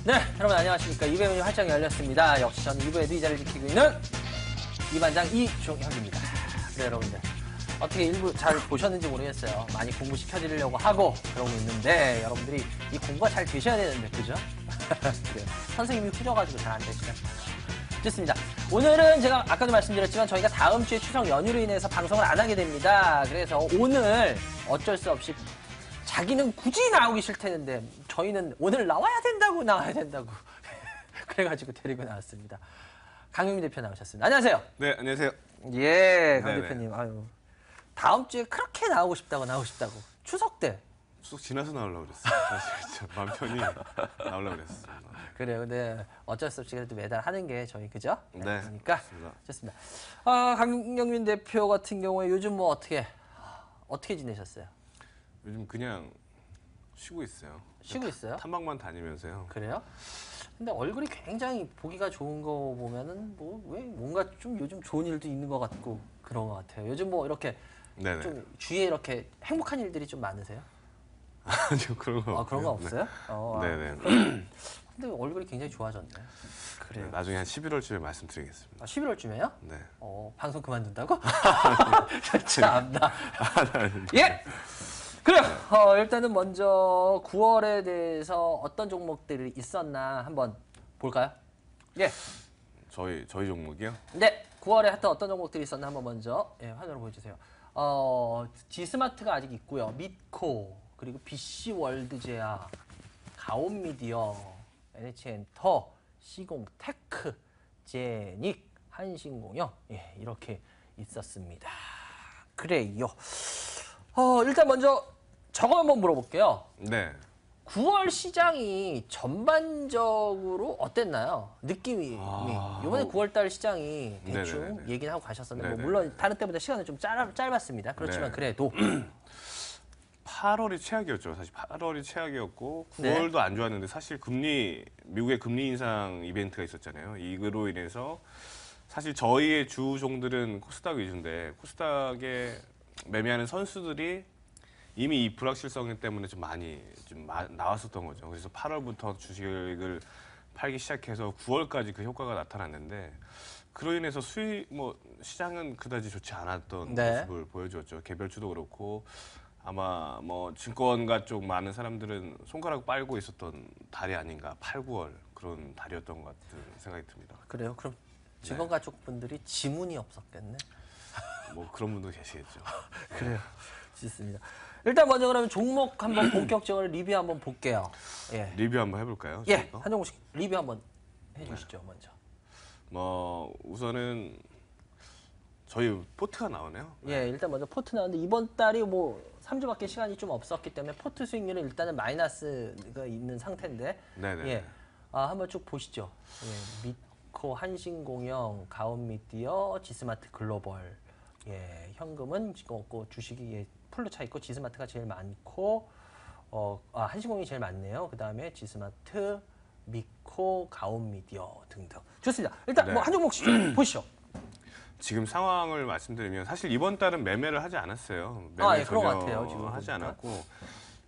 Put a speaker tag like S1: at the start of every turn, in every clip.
S1: 네, 여러분 안녕하십니까. 2부의 문이 활짝 열렸습니다. 역시 저는 2부에도 이 자리를 지키고 있는 이반장 이종혁입니다. 네, 여러분들. 어떻게 1부 잘 보셨는지 모르겠어요. 많이 공부시켜드리려고 하고 그러고 있는데 여러분들이 이 공부가 잘 되셔야 되는데, 그죠? 그래요. 선생님이 후져가지고 잘 안 되시네. 좋습니다. 오늘은 제가 아까도 말씀드렸지만 저희가 다음 주에 추석 연휴로 인해서 방송을 안 하게 됩니다. 그래서 오늘 어쩔 수 없이 자기는 굳이 나오기 싫다는데 저희는 오늘 나와야 된다고 그래가지고 데리고 나왔습니다. 강용민 대표 나오셨습니다. 안녕하세요.
S2: 네, 안녕하세요.
S1: 예, 강
S2: 네네.
S1: 대표님. 아유, 다음 주에 그렇게 나오고 싶다고 추석 때.
S2: 추석 지나서 나오려고 그랬어요. 사실 맘 편히 나오려고 그랬습니다.
S1: 그래요. 근데 어쩔 수 없이 그래도 매달 하는 게 저희 그죠?
S2: 네,
S1: 그러니까
S2: 좋습니다.
S1: 좋습니다. 강용민 대표 같은 경우에 요즘 뭐 어떻게 지내셨어요?
S2: 요즘 그냥 쉬고 있어요.
S1: 쉬고 있어요?
S2: 탐방만 다니면서요.
S1: 그래요? 근데 얼굴이 굉장히 보기가 좋은 거 보면은 왜 뭔가 좀 요즘 좋은 일도 있는 것 같고 그런 것 같아요. 요즘 뭐 이렇게
S2: 네네.
S1: 좀 주위에 이렇게 행복한 일들이 좀 많으세요?
S2: 아니요, 그런 거 없고요.
S1: 그런 거 없어요?
S2: 네네.
S1: 근데 얼굴이 굉장히 좋아졌네. 그래요.
S2: 네, 나중에 한 11월쯤에 말씀드리겠습니다.
S1: 11월쯤에요?
S2: 네.
S1: 방송 그만둔다고? 참나. 예!
S2: 네.
S1: 그래요. 일단은 먼저 9월에 대해서 어떤 종목들이 있었나 한번 볼까요? 예.
S2: 저희 종목이요?
S1: 네. 9월에 하여튼 어떤 종목들이 있었나 한번 먼저 화면으로 보여주세요. G스마트가 아직 있고요. 미코, 그리고 BC월드제야, 가온미디어, NH엔터, 시공테크, 제닉, 한신공영 이렇게 있었습니다. 그래요. 일단 먼저 저거 한번 물어볼게요.
S2: 네.
S1: 9월 시장이 전반적으로 어땠나요? 느낌이. 이번에 9월달 시장이 대충
S2: 네네네.
S1: 얘기는 하고 가셨었는데 뭐
S2: 네네네.
S1: 물론 다른 때보다 시간은 좀 짧았습니다. 그렇지만
S2: 네.
S1: 그래도
S2: 8월이 최악이었죠. 사실 8월이 최악이었고 9월도
S1: 네.
S2: 안 좋았는데 사실 미국의 금리 인상 이벤트가 있었잖아요. 이거로 인해서 사실 저희의 주 종들은 코스닥 위주인데 코스닥에 매매하는 선수들이 이미 이 불확실성 때문에 좀 많이 나왔었던 거죠. 그래서 8월부터 주식을 팔기 시작해서 9월까지 그 효과가 나타났는데 그로 인해서 시장은 그다지 좋지 않았던
S1: 네.
S2: 모습을 보여줬죠. 개별주도 그렇고 아마 뭐 증권가 쪽 많은 사람들은 손가락 빨고 있었던 달이 아닌가 8, 9월 그런 달이었던 것 같은 생각이 듭니다.
S1: 그래요. 그럼 증권가 쪽 분들이 지문이 없었겠네.
S2: 뭐 그런 분도 계시겠죠.
S1: 그래요. 좋습니다. 일단 먼저 그러면 종목 한번 본격적으로 리뷰 한번 볼게요. 예.
S2: 리뷰 한번 해볼까요?
S1: 예.
S2: 저희가?
S1: 한 종목씩 리뷰 한번 해주시죠, 먼저.
S2: 뭐 우선은 저희 포트가 나오네요.
S1: 예, 일단 먼저 포트 나왔는데 이번 달이 뭐 3주밖에 시간이 좀 없었기 때문에 포트 수익률은 일단은 마이너스가 있는 상태인데.
S2: 네네.
S1: 예. 한번 쭉 보시죠. 예, 미코, 한신공영, 가온미디어, 지스마트 글로벌. 예, 현금은 지금 없고 주식이 풀로 차 있고 지스마트가 제일 많고 한신공영이 제일 많네요. 그다음에 지스마트, 미코, 가온미디어 등등. 좋습니다. 일단
S2: 네.
S1: 뭐 한 종목씩 좀 보시죠.
S2: 지금 상황을 말씀드리면 사실 이번 달은 매매를 하지 않았어요. 매매
S1: 예, 그런 것 같아요, 지금
S2: 하지
S1: 보니까.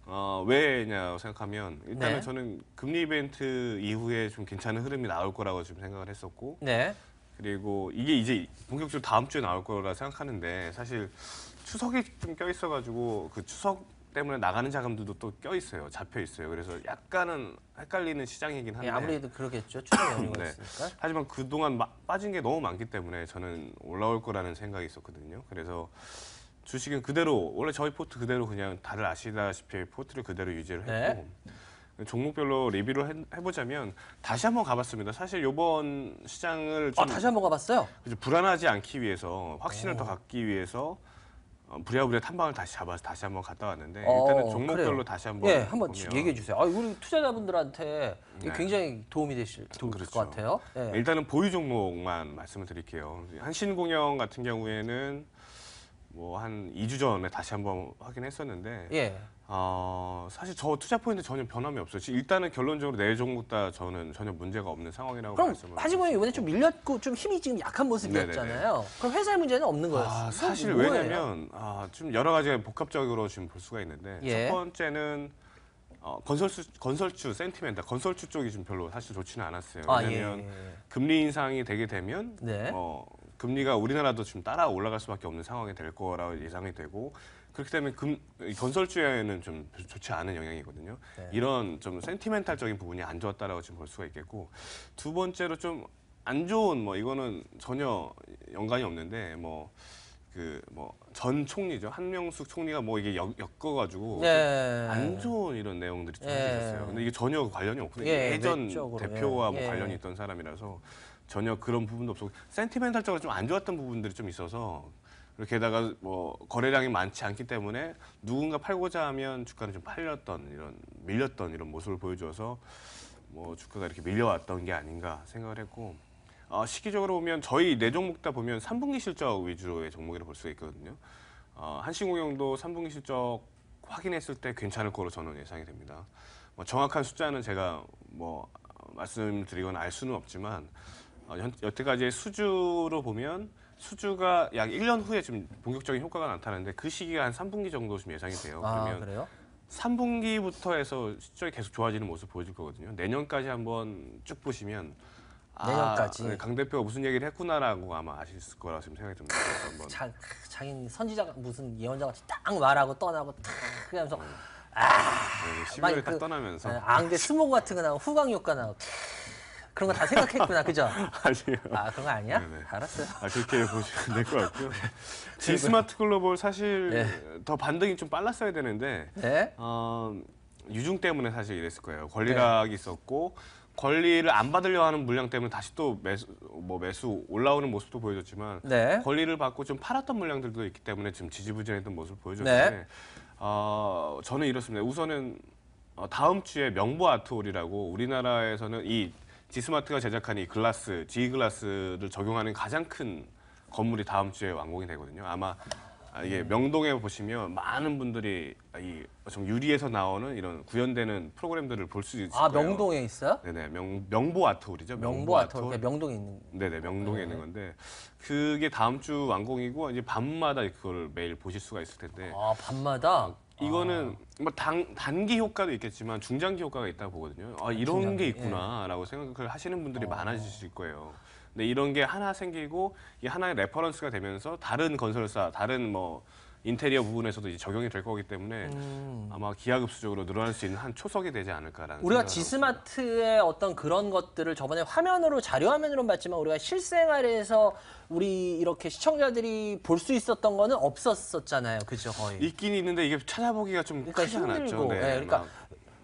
S2: 않았고 왜냐고 생각하면 일단은
S1: 네.
S2: 저는 금리 이벤트 이후에 좀 괜찮은 흐름이 나올 거라고 좀 생각을 했었고
S1: 네.
S2: 그리고 이게 이제 본격적으로 다음 주에 나올 거라 생각하는데 사실 추석이 좀 껴있어가지고 그 추석 때문에 나가는 자금들도 또 껴있어요. 잡혀 있어요. 그래서 약간은 헷갈리는 시장이긴 한데
S1: 예, 아무래도 그러겠죠. 추석 연휴가
S2: 네.
S1: 있으니까.
S2: 하지만 그동안 빠진 게 너무 많기 때문에 저는 올라올 거라는 생각이 있었거든요. 그래서 주식은 그대로 원래 저희 포트 그대로 그냥 다들 아시다시피 포트를 그대로 유지를 했고 종목별로 리뷰를 해보자면 다시 한번 가봤습니다. 사실 이번 시장을 좀
S1: 다시 한번 가봤어요?
S2: 불안하지 않기 위해서 확신을 더 갖기 위해서 부랴부랴 탐방을 다시 한번 갔다 왔는데 일단은 종목별로
S1: 그래요.
S2: 다시 한번
S1: 예, 한번
S2: 보면
S1: 얘기해 주세요. 우리 투자자분들한테
S2: 네.
S1: 굉장히 도움이 되실
S2: 그렇죠.
S1: 것 같아요. 예.
S2: 일단은 보유 종목만 말씀을 드릴게요. 한신공영 같은 경우에는 뭐 한 2주 전에 다시 한번 확인했었는데
S1: 예.
S2: 사실 저 투자 포인트 전혀 변함이 없어요. 일단은 결론적으로 네 종목 다 저는 전혀 문제가 없는 상황이라고
S1: 그럼
S2: 말씀을
S1: 한신공영이 이번에 좀 밀렸고 좀 힘이 지금 약한 모습이었잖아요. 그럼 회사의 문제는 없는 거였어요.
S2: 사실
S1: 뭐예요?
S2: 왜냐면 좀 여러 가지가 복합적으로 지금 볼 수가 있는데
S1: 예.
S2: 첫 번째는 건설주 센티멘탈 건설주 쪽이 좀 별로 사실 좋지는 않았어요.
S1: 아,
S2: 왜냐하면
S1: 예.
S2: 금리 인상이 되게 되면
S1: 네.
S2: 금리가 우리나라도 좀 따라 올라갈 수밖에 없는 상황이 될 거라고 예상이 되고 그렇기 때문에 건설주에는 좀 좋지 않은 영향이거든요.
S1: 네.
S2: 이런 좀 센티멘탈적인 부분이 안 좋았다라고 지금 볼 수가 있겠고 두 번째로 좀 안 좋은 이거는 전혀 연관이 없는데 전 총리죠. 한명숙 총리가 이게 엮어가지고
S1: 네.
S2: 안 좋은 이런 내용들이 좀
S1: 예.
S2: 있었어요. 근데 이게 전혀 관련이 없거든요.
S1: 예,
S2: 예전
S1: 외적으로,
S2: 대표와
S1: 예.
S2: 관련이 있던 사람이라서 전혀 그런 부분도 없었고 센티멘탈적으로 좀 안 좋았던 부분들이 좀 있어서 게다가 거래량이 많지 않기 때문에 누군가 팔고자 하면 주가는 좀 밀렸던 이런 모습을 보여줘서 주가가 이렇게 밀려왔던 게 아닌가 생각을 했고 시기적으로 보면 저희 네 종목 다 보면 3분기 실적 위주로의 종목이라고 볼 수가 있거든요. 한신공영도 3분기 실적 확인했을 때 괜찮을 거로 저는 예상이 됩니다. 정확한 숫자는 제가 말씀드리거나 알 수는 없지만 여태까지의 수주로 보면 수주가 약 1년 후에 지금 본격적인 효과가 나타나는데 그 시기가 한 3분기 정도 좀 예상이 돼요. 그러면
S1: 그래요?
S2: 3분기부터 해서 실적이 계속 좋아지는 모습 보여줄 거거든요. 내년까지 한번 쭉 보시면
S1: 내년까지.
S2: 강 대표가 무슨 얘기를 했구나라고 아마 아실 거라고 지금 생각이 듭니다. 한번.
S1: 자기는 선지자가 무슨 예언자 같이 딱 말하고 떠나고 탁 하면서
S2: 12월에 딱 떠나면서
S1: 앙대 스모그 같은 거 나고 후광 효과 나고 그런 거 다 생각했구나, 그죠?
S2: 아니요.
S1: 그런 거 아니야?
S2: 네네.
S1: 알았어요.
S2: 그렇게 보시면 될 것 같고요. G스마트 글로벌 사실 더 반등이 좀 빨랐어야 되는데
S1: 네.
S2: 유중 때문에 사실 이랬을 거예요. 권리락이 있었고 권리를 안 받으려 하는 물량 때문에 다시 또 매수 올라오는 모습도 보여줬지만
S1: 네.
S2: 권리를 받고 좀 팔았던 물량들도 있기 때문에 지금 지지부진했던 모습을 보여줬는데 저는 이렇습니다. 우선은 다음 주에 명보 아트홀이라고 우리나라에서는 이 G스마트가 제작한 이 글라스, G글라스를 적용하는 가장 큰 건물이 다음 주에 완공이 되거든요. 아마 이게 명동에 보시면 많은 분들이 좀 유리에서 나오는 이런 구현되는 프로그램들을 볼 수 있을 거예요.
S1: 명동에 있어요?
S2: 네네, 명보 아트홀이죠.
S1: 명보 아트홀. 명동에 있는.
S2: 네네, 명동에 있는 건데 그게 다음 주 완공이고 이제 밤마다 그걸 매일 보실 수가 있을 텐데
S1: 밤마다?
S2: 이거는 단기 효과도 있겠지만 중장기 효과가 있다고 보거든요. 이런
S1: 중장기,
S2: 게 있구나라고 생각을 하시는 분들이 많아지실 거예요. 근데 이런 게 하나 생기고 이게 하나의 레퍼런스가 되면서 다른 건설사, 다른 인테리어 부분에서도 이제 적용이 될 거기 때문에 아마 기하급수적으로 늘어날 수 있는 한 초석이 되지 않을까라는
S1: 우리가
S2: 생각을
S1: G스마트의 어떤 그런 것들을 저번에 자료 화면으로는 봤지만 우리가 실생활에서 우리 이렇게 시청자들이 볼 수 있었던 거는 없었었잖아요. 그죠, 거의.
S2: 있긴 있는데 이게 찾아보기가 좀 크지 않았죠.
S1: 힘들고.
S2: 네,
S1: 그러니까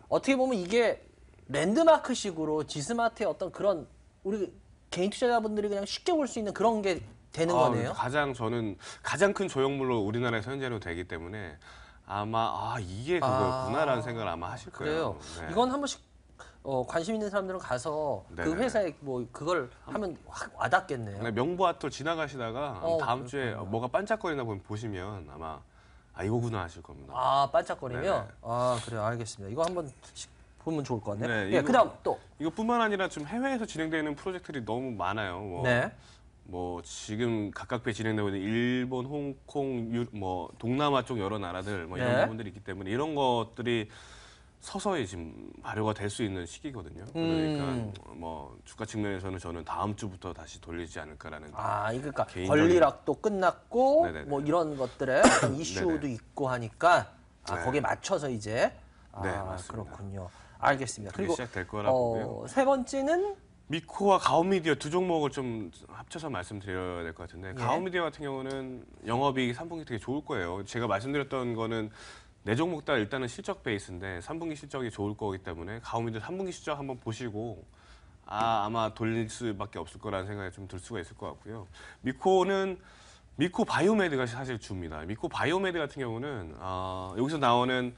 S1: 어떻게 보면 이게 랜드마크식으로 G스마트의 어떤 그런 우리 개인 투자자분들이 그냥 쉽게 볼 수 있는 그런 게 되는 거네요.
S2: 저는 가장 큰 조형물로 우리나라에서 현재로 되기 때문에 아마 이게 그거구나라는 생각을 아마 하실 거예요.
S1: 그래요.
S2: 네.
S1: 이건 한 번씩 관심 있는 사람들은 가서 그 회사에 그걸 하면 확 와닿겠네요.
S2: 명보 아트홀 지나가시다가 다음 주에
S1: 그렇군요.
S2: 뭐가 반짝거리나 보시면 아마 이거구나 하실 겁니다.
S1: 반짝거리면?
S2: 네네.
S1: 그래요. 알겠습니다. 이거 한번 보면 좋을 것 같네요.
S2: 네,
S1: 예, 그다음 또.
S2: 이것뿐만 아니라 지금 해외에서 진행되는 프로젝트들이 너무 많아요.
S1: 네.
S2: 지금 가깝게 진행되고 있는 일본, 홍콩, 동남아 쪽 여러 나라들 이런 부분들이 있기 때문에 이런 것들이 서서히 지금 발효가 될 수 있는 시기거든요. 그러니까 주가 측면에서는 저는 다음 주부터 다시 돌리지 않을까라는.
S1: 그러니까
S2: 개인적인-
S1: 권리락도 끝났고
S2: 네네네.
S1: 이런 것들의 어떤 이슈도
S2: 네네.
S1: 있고 하니까
S2: 네.
S1: 거기에 맞춰서 이제
S2: 네, 맞습니다.
S1: 그렇군요. 알겠습니다.
S2: 그게
S1: 그리고
S2: 시작될 거라고 보고요.
S1: 세 번째는
S2: 미코와 가오미디어 두 종목을 좀 합쳐서 말씀드려야 될 것 같은데 가오미디어 같은 경우는 영업이익 3분기 되게 좋을 거예요. 제가 말씀드렸던 거는 네 종목 다 일단은 실적 베이스인데 3분기 실적이 좋을 거기 때문에 가오미디어 3분기 실적 한번 보시고 아마 돌릴 수밖에 없을 거라는 생각이 좀 들 수가 있을 것 같고요. 미코 바이오메드가 사실 주입니다. 미코 바이오메드 같은 경우는 여기서 나오는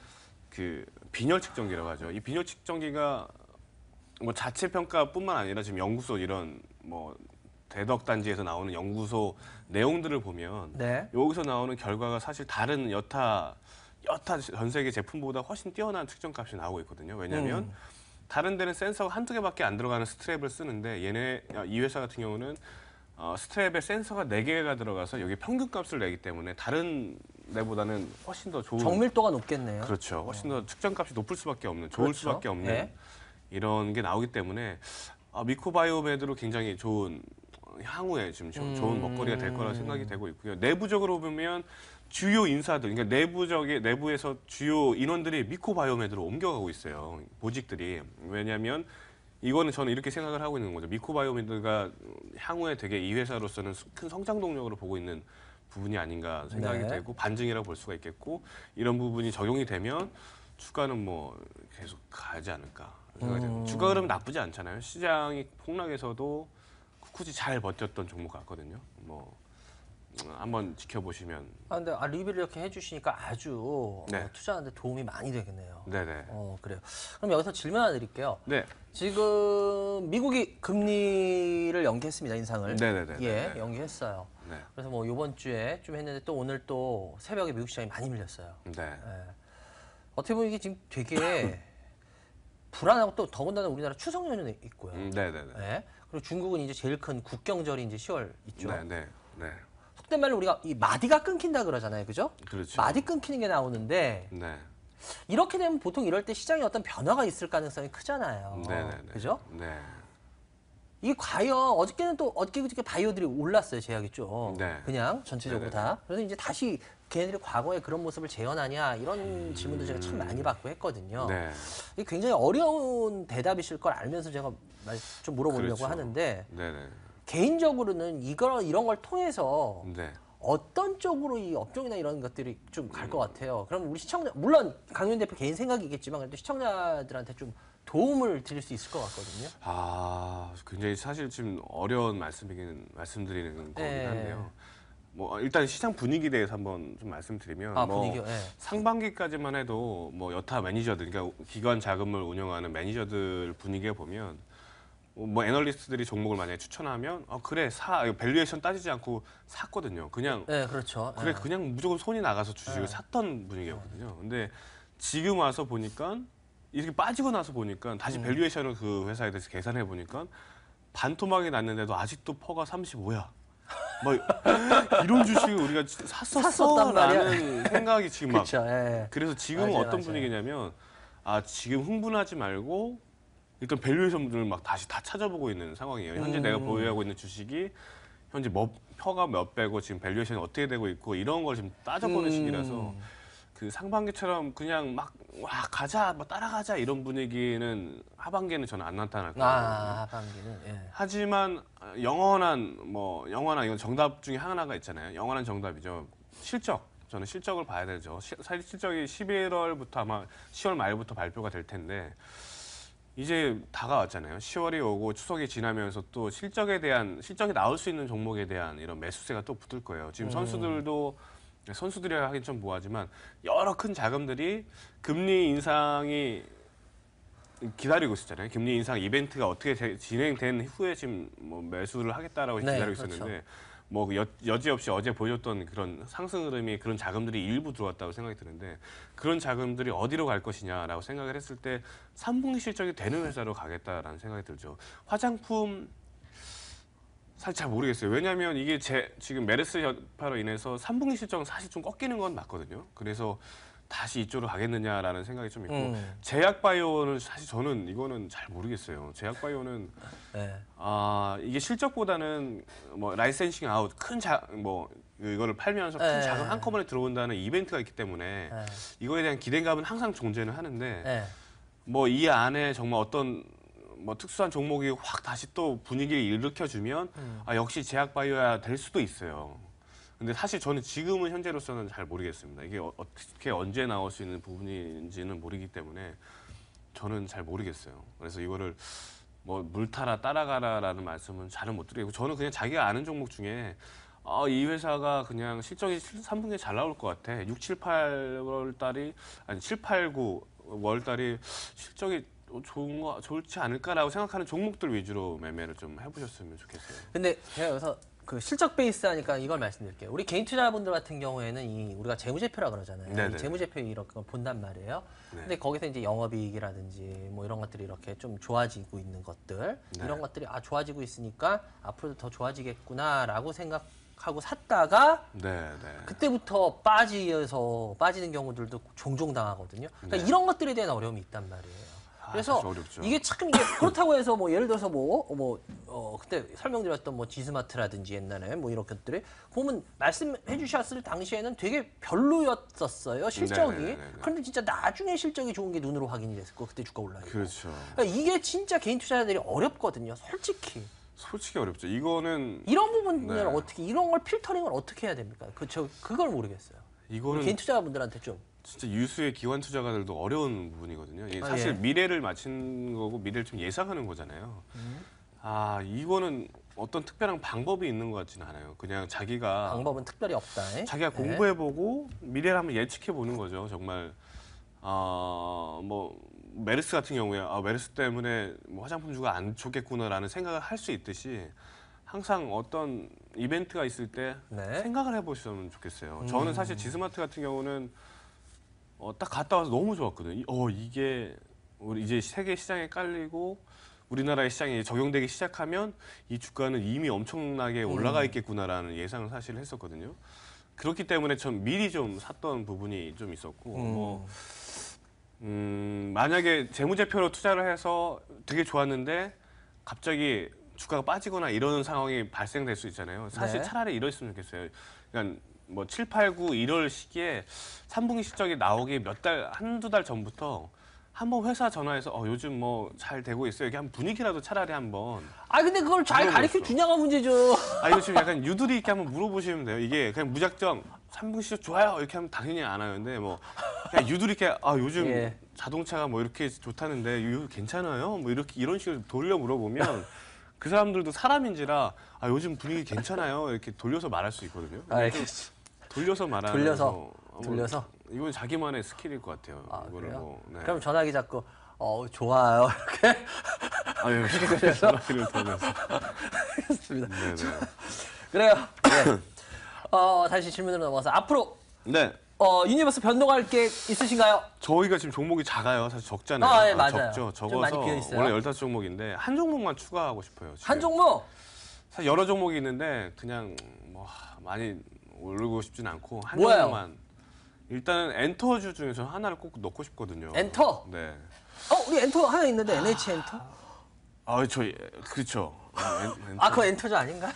S2: 그 빈혈 측정기라고 하죠. 이 빈혈 측정기가 자체 평가뿐만 아니라 지금 연구소 이런 대덕 단지에서 나오는 연구소 내용들을 보면 여기서 나오는 결과가 사실 다른 여타 전 세계 제품보다 훨씬 뛰어난 측정값이 나오고 있거든요. 왜냐하면 다른 데는 센서가 한두 개밖에 안 들어가는 스트랩을 쓰는데 이 회사 같은 경우는 스트랩에 센서가 4개가 들어가서 여기 평균값을 내기 때문에 다른 내보다는 훨씬 더 좋은
S1: 정밀도가 높겠네요.
S2: 그렇죠. 훨씬 더 측정값이 높을 수밖에 없는, 좋을
S1: 그렇죠.
S2: 수밖에 없는
S1: 네.
S2: 이런 게 나오기 때문에 미코바이오메드로 굉장히 좋은 향후에 지금 좋은 먹거리가 될 거라 생각이 되고 있고요. 내부적으로 보면 주요 인사들, 그러니까 내부에서 주요 인원들이 미코바이오메드로 옮겨가고 있어요. 보직들이. 왜냐하면 이거는 저는 이렇게 생각을 하고 있는 거죠. 미코바이오메드가 향후에 되게 이 회사로서는 큰 성장 동력으로 보고 있는 부분이 아닌가 생각이
S1: 네.
S2: 되고 반증이라고 볼 수가 있겠고 이런 부분이 적용이 되면 주가는 뭐 계속 가지 않을까 생각이 됩니다. 주가 흐름 나쁘지 않잖아요. 시장이 폭락에서도 굳이 잘 버텼던 종목 같거든요. 뭐 한번 지켜보시면.
S1: 근데 리뷰를 이렇게 해주시니까 아주
S2: 네.
S1: 투자하는데 도움이 많이 되겠네요.
S2: 네네.
S1: 그래요. 그럼 여기서 질문 하나 드릴게요.
S2: 네.
S1: 지금 미국이 금리를 연기했습니다, 인상을.
S2: 네네네.
S1: 예, 연기했어요.
S2: 네.
S1: 그래서 뭐 이번 주에 좀 했는데 또 오늘 또 새벽에 미국 시장이 많이 밀렸어요.
S2: 네.
S1: 예. 어떻게 보면 이게 지금 되게 불안하고 또 더군다나 우리나라 추석 연휴 있고요.
S2: 네네네.
S1: 예. 그리고 중국은 이제 제일 큰 국경절이 이제 10월 있죠.
S2: 네네. 네.
S1: 속된 말로 우리가 이 마디가 끊긴다 그러잖아요, 그죠?
S2: 그렇죠.
S1: 마디 끊기는 게 나오는데
S2: 네.
S1: 이렇게 되면 보통 이럴 때 시장에 어떤 변화가 있을 가능성이 크잖아요.
S2: 네네네.
S1: 그죠?
S2: 네.
S1: 이게 과연 어저께는 또 어저께 바이오들이 올랐어요, 제약이 좀.
S2: 네.
S1: 그냥 전체적으로
S2: 네네.
S1: 다. 그래서 이제 다시 걔네들이 과거에 그런 모습을 재현하냐 이런 질문도 제가 참 많이 받고 했거든요.
S2: 네.
S1: 이게 굉장히 어려운 대답이실 걸 알면서 제가 좀 물어보려고
S2: 그렇죠.
S1: 하는데
S2: 네네.
S1: 개인적으로는 이런 걸 통해서
S2: 네.
S1: 어떤 쪽으로 이 업종이나 이런 것들이 좀 갈 것 같아요. 그럼 우리 시청자, 물론 강윤 대표 개인 생각이겠지만 그래도 시청자들한테 좀 도움을 드릴 수 있을 것 같거든요.
S2: 굉장히 사실 지금 어려운 말씀드리는 거긴
S1: 네.
S2: 한데요. 뭐 일단 시장 분위기에 대해서 한번 좀 말씀드리면
S1: 분위기요. 예.
S2: 상반기까지만 해도 뭐 여타 매니저들, 그러니까 기관 자금을 운영하는 매니저들 분위기에 보면 뭐 애널리스트들이 종목을 만약에 추천하면 그래 사, 밸류에이션 따지지 않고 샀거든요. 그냥
S1: 네, 그렇죠.
S2: 그래
S1: 예.
S2: 그냥 무조건 손이 나가서 주식을
S1: 네.
S2: 샀던 분위기였거든요. 근데 지금 와서 보니까 이렇게 빠지고 나서 보니까 다시 밸류에이션을 그 회사에 대해서 계산해 보니까 반토막이 났는데도 아직도 퍼가 35야. 뭐 이런 주식을 우리가
S1: 샀었단 말이야.
S2: 샀었어라는 생각이 지금 막.
S1: 그렇죠. 예.
S2: 그래서 지금은
S1: 맞아요,
S2: 어떤
S1: 맞아요.
S2: 분위기냐면 지금 흥분하지 말고 일단 밸류에이션들을 막 다시 다 찾아보고 있는 상황이에요. 현재 내가 보유하고 있는 주식이 현재 표가 몇 배고 지금 밸류에이션이 어떻게 되고 있고 이런 걸 지금 따져보는 시기라서 그 상반기처럼 그냥 막 가자, 뭐 따라가자 이런 분위기는 하반기에는 저는 안 나타날 거예요.
S1: 하반기는. 예.
S2: 하지만 영원한 이건 정답 중에 하나가 있잖아요. 영원한 정답이죠. 실적. 저는 실적을 봐야 되죠. 사실 실적이 11월부터 아마 10월 말부터 발표가 될 텐데 이제 다가왔잖아요. 10월이 오고 추석이 지나면서 또 실적이 나올 수 있는 종목에 대한 이런 매수세가 또 붙을 거예요. 지금 선수들이 하긴 좀 뭐하지만 여러 큰 자금들이 금리 인상이 기다리고 있었잖아요. 금리 인상 이벤트가 어떻게 진행된 후에 지금 뭐 매수를 하겠다라고
S1: 네,
S2: 기다리고
S1: 그렇죠.
S2: 있었는데 뭐 여지없이 어제 보여줬던 그런 상승 흐름이 그런 자금들이 일부 들어왔다고 생각이 드는데 그런 자금들이 어디로 갈 것이냐라고 생각을 했을 때 3분기 실적이 되는 회사로 가겠다라는 생각이 들죠. 화장품 사실 잘 모르겠어요. 왜냐하면 이게 지금 메르스 여파로 인해서 3분기 실적은 사실 좀 꺾이는 건 맞거든요. 그래서 다시 이쪽으로 가겠느냐라는 생각이 좀 있고 제약바이오는 사실 저는 이거는 잘 모르겠어요. 제약바이오는
S1: 네.
S2: 이게 실적보다는 뭐 라이센싱 아웃 이거를 팔면서 큰 자금 한꺼번에 들어온다는 이벤트가 있기 때문에 이거에 대한 기대감은 항상 존재는 하는데 뭐 이 안에 정말 어떤 뭐 특수한 종목이 확 다시 또 분위기를 일으켜주면 역시 제약바이오야 될 수도 있어요. 근데 사실 저는 지금은 현재로서는 잘 모르겠습니다. 이게 어떻게 언제 나올 수 있는 부분인지는 모르기 때문에 저는 잘 모르겠어요. 그래서 이거를 뭐 물타라 따라가라라는 말씀은 잘은 못 드리고 저는 그냥 자기가 아는 종목 중에 이 회사가 그냥 실적이 3분기에 잘 나올 것 같아. 6, 7, 8월 달이 아니 7, 8, 9월 달이 실적이 좋지 않을까라고 생각하는 종목들 위주로 매매를 좀 해보셨으면 좋겠어요.
S1: 근데 제가 여기서 그 실적 베이스 하니까 이걸 말씀드릴게요. 우리 개인 투자자분들 같은 경우에는 우리가 재무제표라 그러잖아요.
S2: 네네.
S1: 이 재무제표 이렇게 본단 말이에요.
S2: 네.
S1: 근데 거기서 이제 영업이익이라든지 뭐 이런 것들이 이렇게 좀 좋아지고 있는 것들
S2: 네.
S1: 이런 것들이 좋아지고 있으니까 앞으로도 더 좋아지겠구나라고 생각하는 하고 샀다가
S2: 네.
S1: 그때부터 빠지는 경우들도 종종 당하거든요. 그러니까
S2: 네.
S1: 이런 것들에 대한 어려움이 있단 말이에요. 그래서
S2: 사실 어렵죠.
S1: 이게 그렇다고 해서 뭐 예를 들어서 그때 설명드렸던 뭐 지스마트라든지 옛날에 뭐 이런 것들이 보면 말씀해 주셨을 당시에는 되게 별로였었어요, 실적이.
S2: 네네네네.
S1: 그런데 진짜 나중에 실적이 좋은 게 눈으로 확인이 됐고 그때 주가 올라가고.
S2: 그렇죠.
S1: 그러니까 이게 진짜 개인 투자자들이 어렵거든요, 솔직히.
S2: 솔직히 어렵죠. 이거는
S1: 이런 부분을
S2: 네.
S1: 어떻게 이런 걸 필터링을 어떻게 해야 됩니까? 그걸 모르겠어요.
S2: 이거는
S1: 개인 투자자분들한테 좀.
S2: 진짜 유수의 기관 투자가들도 어려운 부분이거든요. 이게
S1: 아,
S2: 사실
S1: 예.
S2: 미래를 맞추는 거고 미래를 좀 예상하는 거잖아요. 이거는 어떤 특별한 방법이 있는 것 같지는 않아요. 그냥 자기가
S1: 방법은 특별히 없다.
S2: 자기가
S1: 네.
S2: 공부해보고 미래를 한번 예측해 보는 거죠. 정말 뭐 메르스 같은 경우에 메르스 때문에 뭐 화장품주가 안 좋겠구나라는 생각을 할 수 있듯이 항상 어떤 이벤트가 있을 때
S1: 네.
S2: 생각을 해보시면 좋겠어요. 저는 사실 지스마트 같은 경우는 딱 갔다 와서 너무 좋았거든요. 이게 우리 이제 세계 시장에 깔리고 우리나라의 시장에 적용되기 시작하면 이 주가는 이미 엄청나게 올라가 있겠구나라는 예상을 사실 했었거든요. 그렇기 때문에 전 미리 좀 샀던 부분이 좀 있었고 만약에 재무제표로 투자를 해서 되게 좋았는데 갑자기 주가가 빠지거나 이런 상황이 발생될 수 있잖아요. 사실
S1: 네.
S2: 차라리 이랬으면 좋겠어요. 그러니까 뭐 7, 8, 9, 1월 시기에 3분기 실적이 나오기 한두 달 전부터 한번 회사 전화해서 요즘 뭐 잘 되고 있어요. 이렇게 한 분위기라도 차라리 한번.
S1: 근데 그걸 잘 가르쳐 주냐가 문제죠.
S2: 이거 지금 약간 유두리 있게 한번 물어보시면 돼요. 이게 그냥 무작정 3분기 실적 좋아요 이렇게 하면 당연히 안 하는데 뭐 그냥 유두리 있게 요즘
S1: 예.
S2: 자동차가 뭐 이렇게 좋다는데 이거 괜찮아요? 뭐 이런 식으로 돌려 물어보면 그 사람들도 사람인지라 요즘 분위기 괜찮아요 이렇게 돌려서 말할 수 있거든요.
S1: 알겠어.
S2: 돌려서 말하는
S1: 돌려서?
S2: 이건 자기만의 스킬일 것 같아요. 이거를
S1: 그래요?
S2: 네.
S1: 그럼 전화기 잡고 좋아요 이렇게.
S2: 예, 전화기를 돌면서.
S1: 알겠습니다.
S2: 네네.
S1: 그래요. 네. 다시 질문으로 넘어가서 앞으로
S2: 네.
S1: 유니버스 변동할 게 있으신가요?
S2: 저희가 지금 종목이 작아요. 사실 적잖아요.
S1: 예, 맞아요.
S2: 적죠.
S1: 좀 많이
S2: 적어서
S1: 비어 있어요.
S2: 원래 15종목인데 한 종목만 추가하고 싶어요. 지금.
S1: 한 종목.
S2: 사실 여러 종목이 있는데 그냥 뭐 많이 오르고 싶진 않고 한
S1: 뭐예요?
S2: 종목만. 일단은 엔터주 중에서 하나를 꼭 넣고 싶거든요.
S1: 엔터?
S2: 네.
S1: 우리 엔터 하나 있는데 NH 엔터?
S2: 그렇죠.
S1: 그거 엔터주 아닌가요?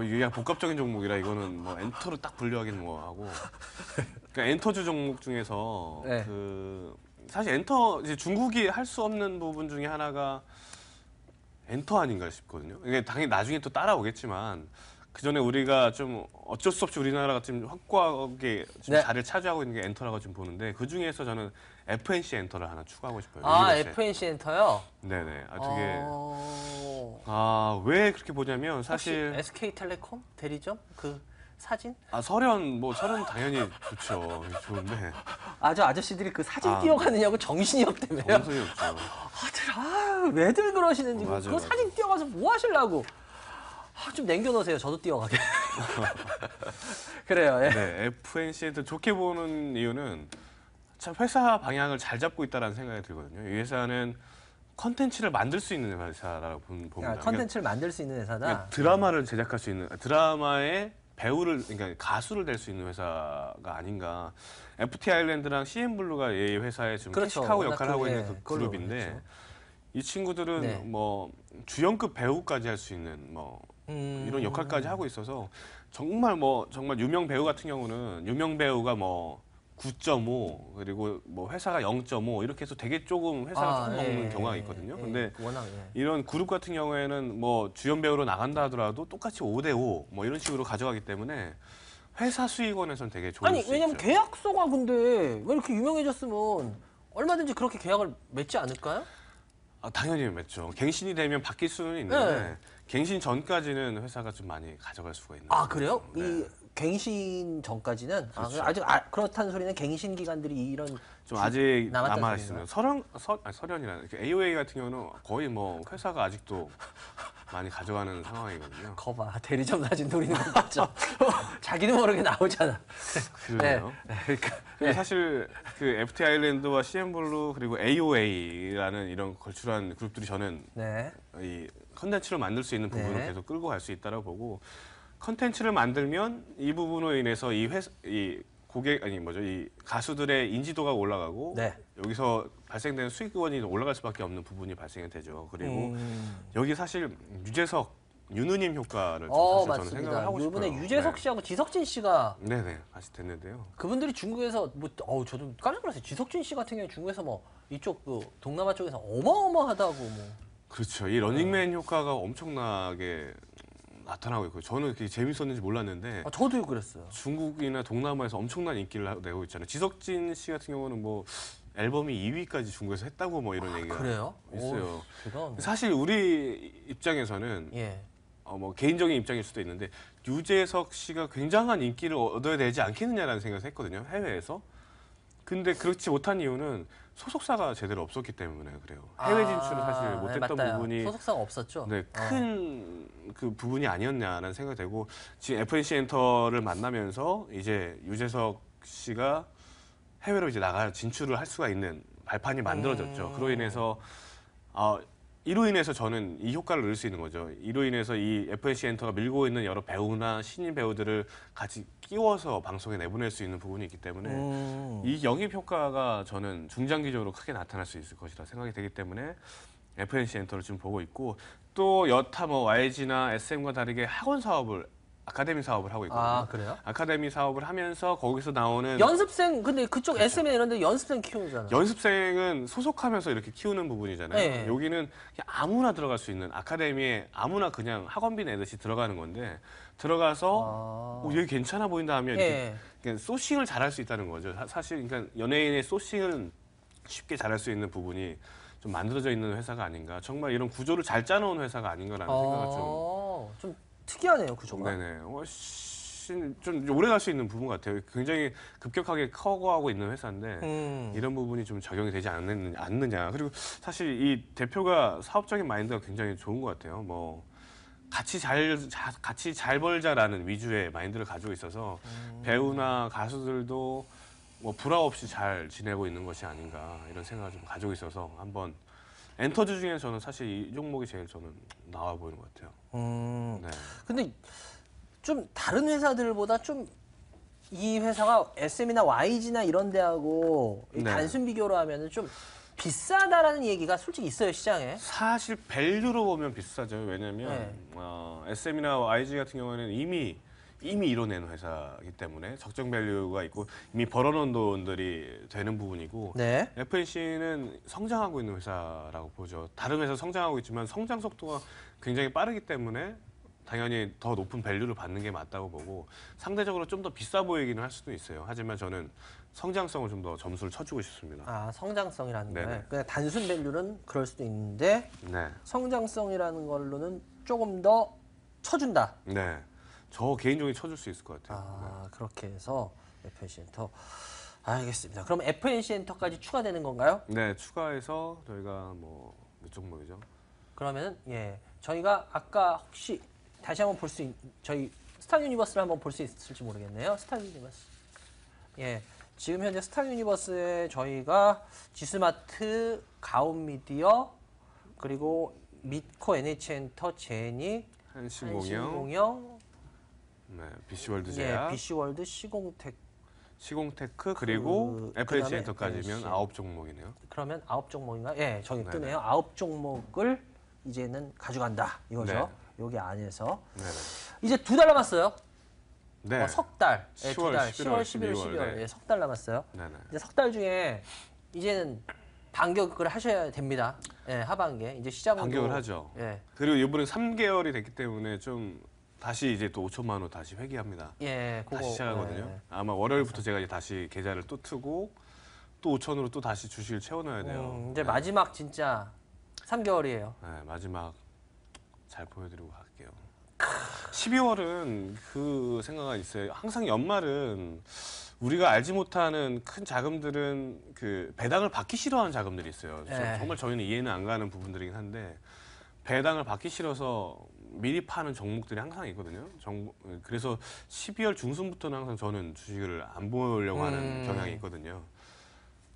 S2: 이게 복합적인 종목이라 이거는 뭐 엔터로 딱 분류하기는 뭐 하고. 그러니까 엔터주 종목 중에서
S1: 네.
S2: 사실 엔터 이제 중국이 할 수 없는 부분 중에 하나가 엔터 아닌가 싶거든요. 이게 당연히 나중에 또 따라오겠지만 그 전에 우리가 좀 어쩔 수 없이 우리나라가 지금 확고하게 지금
S1: 네.
S2: 자리를 차지하고 있는 게 엔터라고 지금 보는데 그 중에서 저는 FNC 엔터를 하나 추가하고 싶어요.
S1: FNC 엔터요?
S2: 네네. 되게
S1: 어...
S2: 왜 그렇게 보냐면
S1: 혹시
S2: 사실
S1: SK텔레콤 대리점 그 사진?
S2: 설현 당연히 좋죠. 좋은데
S1: 저 아저씨들이 그 사진 띄어가느냐고 정신이 없다며요.
S2: 정성이 없죠.
S1: 왜들 그러시는지
S2: 맞아,
S1: 그
S2: 맞아.
S1: 사진 띄어가서 뭐 하시려고? 좀 남겨놓으세요. 저도 띄어가게. 그래요. 예.
S2: 네, FNC를 좋게 보는 이유는 참 회사 방향을 잘 잡고 있다는 생각이 들거든요. 이 회사는 컨텐츠를 만들 수 있는 회사라고 봅니다.
S1: 컨텐츠를 만들 수 있는 회사다.
S2: 그러니까 드라마를 제작할 수 있는 드라마의 배우를 그러니까 가수를 될 수 있는 회사가 아닌가. FT 아일랜드랑 CN블루가 이 회사에 지금
S1: 그렇죠.
S2: 캐시카우 역할을 하고
S1: 워낙
S2: 있는 그
S1: 그걸로
S2: 그룹인데
S1: 그렇죠.
S2: 이 친구들은
S1: 네.
S2: 뭐 주연급 배우까지 할 수 있는 뭐 이런 역할까지 하고 있어서 정말 유명 배우 같은 경우는 유명 배우가 뭐 9.5 그리고 뭐 회사가 0.5 이렇게 해서 되게 조금 회사가 조금 먹는 경우가 있거든요. 근데
S1: 워낙
S2: 이런 그룹 같은 경우에는 뭐 주연 배우로 나간다 하더라도 똑같이 5대5 뭐 이런 식으로 가져가기 때문에 회사 수익원에서는 되게 좋을 수
S1: 왜냐면
S2: 있죠.
S1: 계약서가 근데 왜 이렇게 유명해졌으면 얼마든지 그렇게 계약을 맺지 않을까요?
S2: 당연히 맺죠. 갱신이 되면 바뀔 수는 있는데
S1: 네.
S2: 갱신 전까지는 회사가 좀 많이 가져갈 수가 있는.
S1: 그래요?
S2: 네.
S1: 이 갱신 전까지는
S2: 그렇죠.
S1: 아직 그렇다는 소리는 갱신 기관들이 이런
S2: 좀 아직
S1: 남았다는
S2: 남아 있으면 설현이라는 AOA 같은 경우는 거의 뭐 회사가 아직도 많이 가져가는 상황이거든요.
S1: 거봐 대리점 사진 노리는 거 맞죠? 자기도 모르게 나오잖아.
S2: 그래요.
S1: 그러니까
S2: 근데 사실 그 FT 아일랜드와 CN블루 그리고 AOA라는 이런 걸출한 그룹들이 저는
S1: 네.
S2: 이 컨텐츠를 만들 수 있는 부분을
S1: 네.
S2: 계속 끌고 갈 수 있다고 보고 컨텐츠를 만들면 이 부분으로 인해서 이 고객 아니 뭐죠 이 가수들의 인지도가 올라가고
S1: 네.
S2: 여기서 발생되는 수익원이 올라갈 수밖에 없는 부분이 발생이 되죠. 그리고 여기 사실 유재석, 윤우님 효과를 좀 사실 저는 생각을
S1: 맞습니다.
S2: 하고 싶어요.
S1: 이번에 유재석
S2: 네.
S1: 씨하고 지석진 씨가
S2: 네네 같이 됐는데요.
S1: 그분들이 중국에서 저도 깜짝 놀랐어요. 지석진 씨 같은 경우에 중국에서 뭐 이쪽 그 동남아 쪽에서 어마어마하다고 뭐.
S2: 그렇죠. 이 러닝맨 효과가 엄청나게 나타나고 있고 저는 그게 재밌었는지 몰랐는데
S1: 저도요 그랬어요.
S2: 중국이나 동남아에서 엄청난 인기를 내고 있잖아요. 지석진 씨 같은 경우는 뭐 앨범이 2위까지 중국에서 했다고 뭐 이런 얘기가
S1: 그래요?
S2: 있어요.
S1: 대단하네.
S2: 사실 우리 입장에서는
S1: 예.
S2: 뭐 개인적인 입장일 수도 있는데 유재석 씨가 굉장한 인기를 얻어야 되지 않겠느냐라는 생각을 했거든요. 해외에서. 근데 그렇지 못한 이유는 소속사가 제대로 없었기 때문에 그래요. 해외 진출을 사실 못했던
S1: 맞다요.
S2: 부분이
S1: 소속사가 없었죠.
S2: 네, 큰 그 부분이 아니었냐라는 생각이 되고 지금 FNC 엔터를 만나면서 이제 유재석 씨가 해외로 이제 나가 진출을 할 수가 있는 발판이 만들어졌죠. 그로 인해서 이로 인해서 저는 이 효과를 누릴 수 있는 거죠. 이로 인해서 이 FNC 엔터가 밀고 있는 여러 배우나 신인 배우들을 같이 끼워서 방송에 내보낼 수 있는 부분이 있기 때문에 이 영입 효과가 저는 중장기적으로 크게 나타날 수 있을 것이라 생각이 되기 때문에 FNC 엔터를 지금 보고 있고 또 여타 뭐 YG나 SM과 다르게 학원 사업을 아카데미 사업을 하고 있거든요.
S1: 그래요?
S2: 아카데미 사업을 하면서 거기서 나오는
S1: 연습생 근데 그쪽 SM 이런 데 연습생 키우잖아.
S2: 연습생은 소속하면서 이렇게 키우는 부분이잖아요.
S1: 네.
S2: 여기는 그냥 아무나 들어갈 수 있는 아카데미에 아무나 그냥 학원비 내듯이 들어가는 건데 들어가서 얘 괜찮아 보인다 하면 이렇게
S1: 예.
S2: 그냥 소싱을 잘할 수 있다는 거죠. 사실 그러니까 연예인의 소싱을 쉽게 잘할 수 있는 부분이 좀 만들어져 있는 회사가 아닌가. 정말 이런 구조를 잘 짜놓은 회사가 아닌가라는 생각을
S1: 좀 특이하네요 구조가.
S2: 네네. 훨씬 좀 오래 갈 수 있는 부분 같아요. 굉장히 급격하게 커가고 있는 회사인데 이런 부분이 좀 적용이 되지 않느냐. 그리고 사실 이 대표가 사업적인 마인드가 굉장히 좋은 것 같아요. 뭐 같이 잘 벌자라는 위주의 마인드를 가지고 있어서 배우나 가수들도 뭐 불화 없이 잘 지내고 있는 것이 아닌가 이런 생각을 좀 가지고 있어서 한번 엔터주 중에 저는 사실 이 종목이 제일 저는 나와 보이는 것 같아요. 네.
S1: 근데 좀 다른 회사들보다 좀 이 회사가 SM이나 YG나 이런 데하고 이
S2: 네.
S1: 단순 비교로 하면은 좀 비싸다라는 얘기가 솔직히 있어요 시장에.
S2: 사실 밸류로 보면 비싸죠. 왜냐면
S1: 네.
S2: SM이나 YG 같은 경우에는 이미 이뤄낸 회사이기 때문에 적정 밸류가 있고 이미 벌어놓은 돈들이 되는 부분이고
S1: 네.
S2: FNC는 성장하고 있는 회사라고 보죠. 다른 회사 성장하고 있지만 성장 속도가 굉장히 빠르기 때문에 당연히 더 높은 밸류를 받는 게 맞다고 보고 상대적으로 좀 더 비싸 보이기는 할 수도 있어요. 하지만 저는 성장성을 좀 더 점수를 쳐주고 싶습니다.
S1: 성장성이라는
S2: 네네.
S1: 거예요. 그냥 단순 밸류는 그럴 수도 있는데
S2: 네.
S1: 성장성이라는 걸로는 조금 더 쳐준다.
S2: 네. 저 개인적으로 쳐줄 수 있을 것 같아요.
S1: 그렇게 해서 FNC 엔터. 알겠습니다. 그럼 FNC 엔터까지 추가되는 건가요?
S2: 네, 추가해서 저희가 뭐 몇 종목이죠?
S1: 그러면은 저희가 아까 혹시 다시 한번 저희 스타 유니버스를 한번 볼 수 있을지 모르겠네요. 스타 유니버스. 지금 현재 스타 유니버스에 저희가 지스마트, 가온미디어, 그리고 미코 NH엔터, 제닉, 한신공영,
S2: 네, BC월드 제약,
S1: BC월드,
S2: 시공테크 그리고 FNC
S1: 그다음에
S2: 엔터까지면 9종목이네요.
S1: 그러면 9종목인가? 저기
S2: 네네.
S1: 뜨네요. 9종목을 이제는 가져간다 이거죠.
S2: 네.
S1: 여기 안에서
S2: 네네.
S1: 이제 2달 남았어요.
S2: 네.
S1: 석 달.
S2: 10월,
S1: 2달. 10월,
S2: 11월,
S1: 11월, 12월.
S2: 네.
S1: 석 달 남았어요.
S2: 네네.
S1: 이제 석 달 중에 이제는 반격을 하셔야 됩니다. 하반기에 이제 시장도
S2: 반격을 하죠. 그리고 이번에 3개월이 됐기 때문에 좀 다시 이제 또 5천만 원 다시 회귀합니다.
S1: 그거,
S2: 다시 시작하거든요. 아마 월요일부터 제가 이제 다시 계좌를 또 트고 또 5천으로 또 다시 주식을 채워넣어야 돼요.
S1: 이제
S2: 네.
S1: 마지막 진짜 3개월이에요.
S2: 네, 마지막 잘 보여드리고 갈게요. 12월은 그 생각이 있어요. 항상 연말은 우리가 알지 못하는 큰 자금들은 그 배당을 받기 싫어하는 자금들이 있어요. 정말 저희는 이해는 안 가는 부분들이긴 한데 배당을 받기 싫어서 미리 파는 종목들이 항상 있거든요. 그래서 12월 중순부터는 항상 저는 주식을 안 보려고 하는 경향이 있거든요.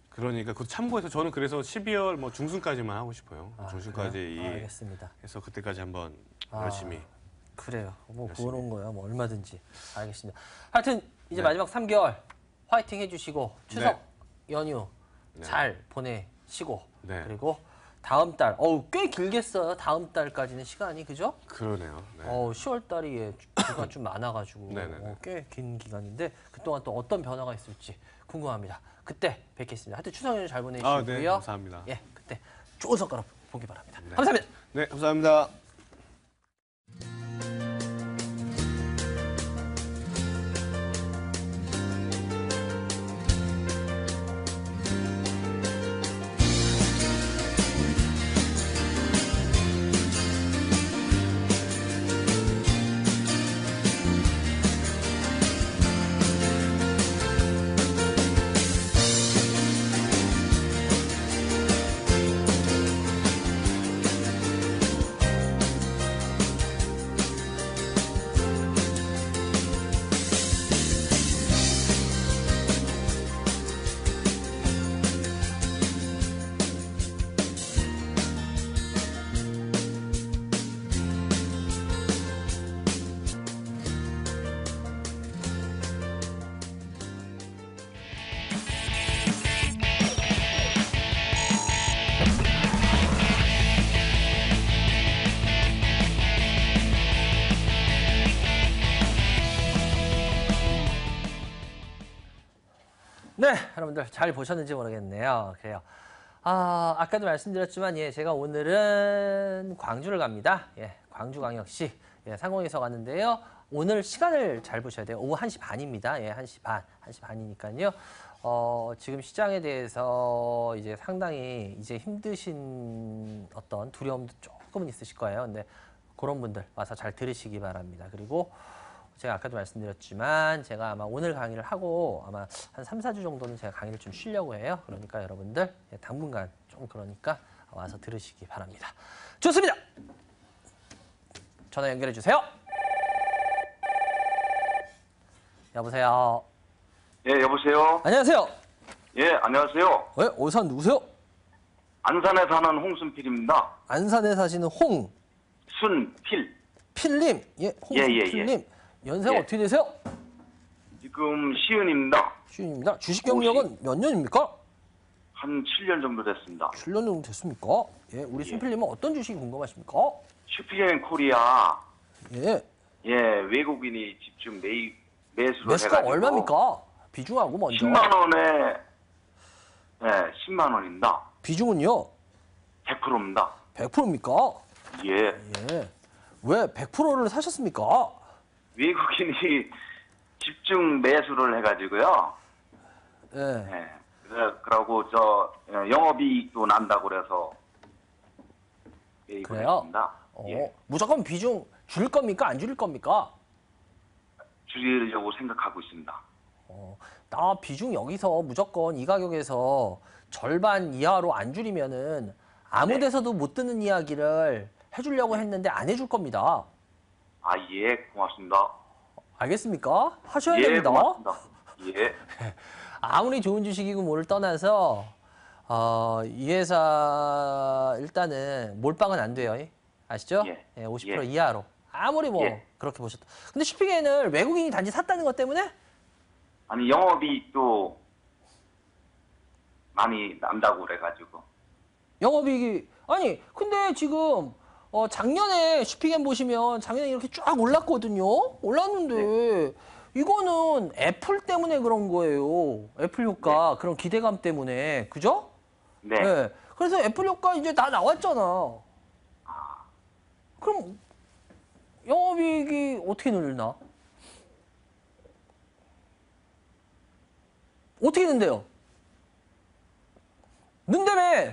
S2: 그러니까 그 참고해서 저는 그래서 12월 뭐 중순까지만 하고 싶어요. 중순까지
S1: 알겠습니다.
S2: 해서 그때까지 한번 열심히
S1: 그래요. 뭐
S2: 열심히.
S1: 구워놓은 거야. 뭐 얼마든지. 알겠습니다. 하여튼 이제
S2: 네.
S1: 마지막 3개월 화이팅 해주시고 추석
S2: 네.
S1: 연휴
S2: 네.
S1: 잘 보내시고
S2: 네.
S1: 그리고 다음 달, 꽤 길겠어요. 다음 달까지는 시간이 그죠?
S2: 그러네요. 네.
S1: 10월 달이 주가 좀 많아가지고
S2: 네네네.
S1: 꽤 긴 기간인데 그동안 또 어떤 변화가 있을지 궁금합니다. 그때 뵙겠습니다. 하여튼 추석 연휴 잘 보내시고요.
S2: 아, 네, 감사합니다.
S1: 예, 그때 좋은 성과로 보기 바랍니다.
S2: 네.
S1: 감사합니다.
S2: 네, 감사합니다.
S1: 네, 여러분들 잘 보셨는지 모르겠네요. 그래요. 아까도 말씀드렸지만, 예, 제가 오늘은 광주를 갑니다. 예, 광주광역시 상공에서 갔는데요. 오늘 시간을 잘 보셔야 돼요. 오후 1시 반입니다. 예, 1시 반, 1시 반이니까요. 지금 시장에 대해서 이제 상당히 이제 힘드신 어떤 두려움도 조금은 있으실 거예요. 근데 그런 분들 와서 잘 들으시기 바랍니다. 그리고 제가 아까도 말씀드렸지만 제가 아마 오늘 강의를 하고 아마 한 3, 4주 정도는 제가 강의를 좀 쉬려고 해요. 그러니까 여러분들 당분간 좀 그러니까 와서 들으시기 바랍니다. 좋습니다. 전화 연결해 주세요. 여보세요.
S3: 예, 여보세요?
S1: 안녕하세요.
S3: 예, 안녕하세요.
S1: 왜? 어디서 누구세요?
S3: 안산에 사는 홍순필입니다.
S1: 안산에 사시는
S3: 순필.
S1: 홍필님. 예, 홍필님. 연세가
S3: 예.
S1: 어떻게 되세요?
S3: 지금 시은입니다.
S1: 주인입니다. 주식 경력은 몇 년입니까?
S3: 한 7년 정도 됐습니다.
S1: 7년 정도 됐습니까? 예, 우리
S3: 예.
S1: 순필님은 어떤 주식이 궁금하십니까?
S3: 슈피엔 코리아,
S1: 예.
S3: 예, 외국인이 집중 매수를
S1: 매수가
S3: 해가지고.
S1: 얼마입니까? 비중하고 먼저.
S3: 10만 원에, 예, 10만 원입니다.
S1: 비중은요?
S3: 100%입니다.
S1: 100%입니까?
S3: 예,
S1: 예. 왜 100%를 사셨습니까?
S3: 외국인이 집중 매수를 해가지고요.
S1: 예.
S3: 예, 그러고 영업이익도 난다고 그래서 매입을
S1: 그래요?
S3: 했습니다. 예.
S1: 무조건 비중 줄일 겁니까? 안 줄일 겁니까?
S3: 줄이려고 생각하고 있습니다.
S1: 나 비중 여기서 무조건 이 가격에서 절반 이하로 안 줄이면은 아무
S3: 네.
S1: 데서도 못 듣는 이야기를 해주려고 했는데 안 해줄 겁니다.
S3: 아, 예, 고맙습니다.
S1: 알겠습니까? 하셔야
S3: 예,
S1: 됩니다.
S3: 고맙습니다. 예,
S1: 아무리 좋은 주식이고 뭐를 떠나서 이 회사 일단은 몰빵은 안 돼요. 아시죠?
S3: 예.
S1: 50%
S3: 예.
S1: 이하로. 아무리 뭐
S3: 예.
S1: 그렇게 보셨다. 근데 슈피겐을 외국인이 단지 샀다는 것 때문에
S3: 아니, 영업이익도 많이 난다고 그래가지고.
S1: 영업이익이 아니 근데 지금 작년에 슈피겐 보시면 작년에 이렇게 쫙 올랐거든요. 올랐는데 이거는 애플 때문에 그런 거예요. 애플 효과 그런 기대감 때문에 그죠?
S3: 네.
S1: 네. 그래서 애플 효과 이제 다 나왔잖아. 그럼 영업이익이 어떻게 늘나? 어떻게 는데요? 는다며!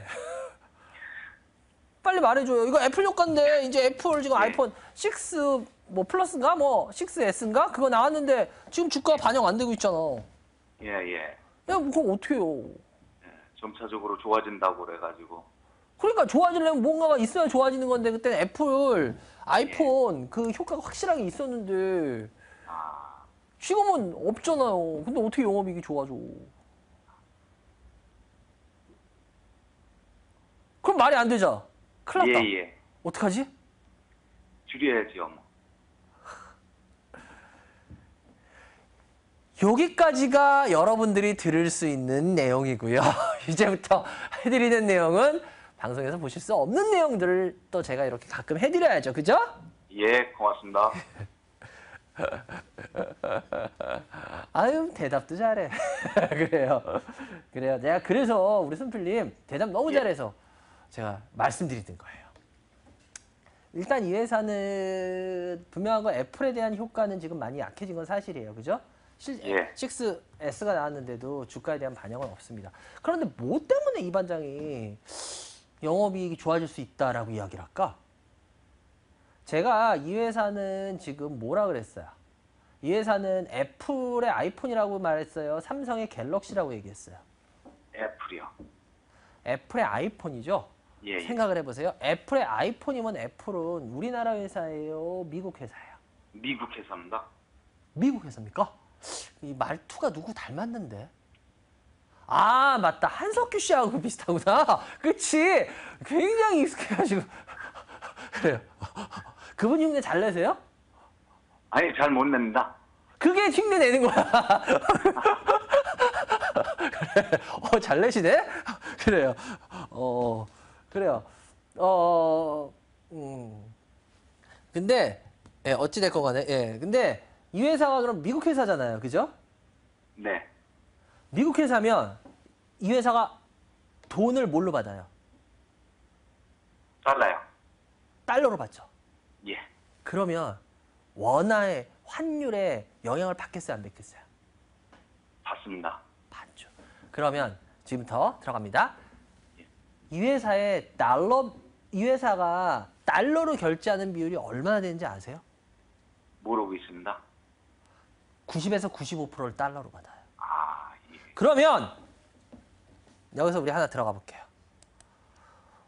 S1: 빨리 말해줘요. 이거 애플 효과인데 이제 애플 지금
S3: 네.
S1: 아이폰 6 뭐 플러스인가 뭐 6S인가 그거 나왔는데 지금 주가 반영 안 되고 있잖아.
S3: 예, 예.
S1: 야, 뭐 그럼 어떻게 해요?
S3: 점차적으로 좋아진다고 그래가지고.
S1: 그러니까 좋아지려면 뭔가가 있어야 좋아지는 건데 그때는 애플 아이폰 그 효과가 확실하게 있었는데
S3: 아,
S1: 지금은 없잖아요. 근데 어떻게 영업이익이 좋아져? 그럼 말이 안 되잖아. 큰일 났다.
S3: 예, 예.
S1: 어떡하지?
S3: 줄여야지요, 뭐.
S1: 여기까지가 여러분들이 들을 수 있는 내용이고요. 이제부터 해드리는 내용은 방송에서 보실 수 없는 내용들을 또 제가 이렇게 가끔 해드려야죠. 그죠?
S3: 예, 고맙습니다.
S1: 아유, 대답도 잘해. 그래요. 그래요. 내가 그래서 우리 순필님 대답 너무 잘해서 제가 말씀드리는 거예요. 일단 이 회사는 분명한 건 애플에 대한 효과는 지금 많이 약해진 건 사실이에요. 그죠?
S3: 예.
S1: 6S가 나왔는데도 주가에 대한 반영은 없습니다. 그런데 뭐 때문에 이 반장이 영업이익이 좋아질 수 있다라고 이야기를 할까? 제가 이 회사는 지금 뭐라 그랬어요? 이 회사는 애플의 아이폰이라고 말했어요? 삼성의 갤럭시라고 얘기했어요?
S3: 애플이요.
S1: 애플의 아이폰이죠?
S3: 예, 예.
S1: 생각을 해보세요. 애플의 아이폰이면 애플은 우리나라 회사예요? 미국 회사예요?
S3: 미국 회사입니다.
S1: 미국 회사입니까? 이 말투가 누구 닮았는데? 아, 맞다. 한석규 씨하고 비슷하구나. 그치? 굉장히 익숙해가지고. 그래요. 그분 흉내 잘 내세요?
S3: 아니, 잘 못 냅니다.
S1: 그게 흉내 내는 거야. 그래. 잘 내시네? 그래요. 그래요. 근데, 예, 어찌됐건 간에, 예. 근데 이 회사가 그럼 미국 회사잖아요. 그죠?
S3: 네.
S1: 미국 회사면 이 회사가 돈을 뭘로 받아요?
S3: 달라요.
S1: 달러로 받죠.
S3: 예.
S1: 그러면 원화의 환율에 영향을 받겠어요? 안 받겠어요?
S3: 받습니다.
S1: 받죠. 그러면 지금부터 들어갑니다. 이 회사가 달러로 결제하는 비율이 얼마나 되는지 아세요?
S3: 모르고 있습니다.
S1: 90에서 95%를 달러로 받아요.
S3: 아, 예.
S1: 그러면 여기서 우리 하나 들어가 볼게요.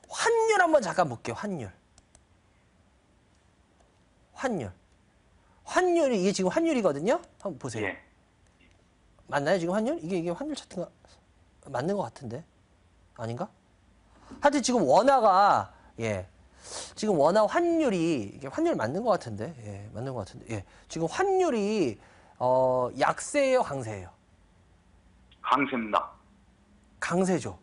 S1: 환율 한번 잠깐 볼게요. 환율이 이게 지금 환율이거든요. 한번 보세요.
S3: 예.
S1: 맞나요? 지금 환율? 이게 환율 차트가 맞는 것 같은데 아닌가? 하여튼 지금 원화가 지금 원화 환율이 이게 환율 맞는 것 같은데 맞는 것 같은데 지금 환율이 약세예요, 강세예요?
S3: 강세입니다.
S1: 강세죠.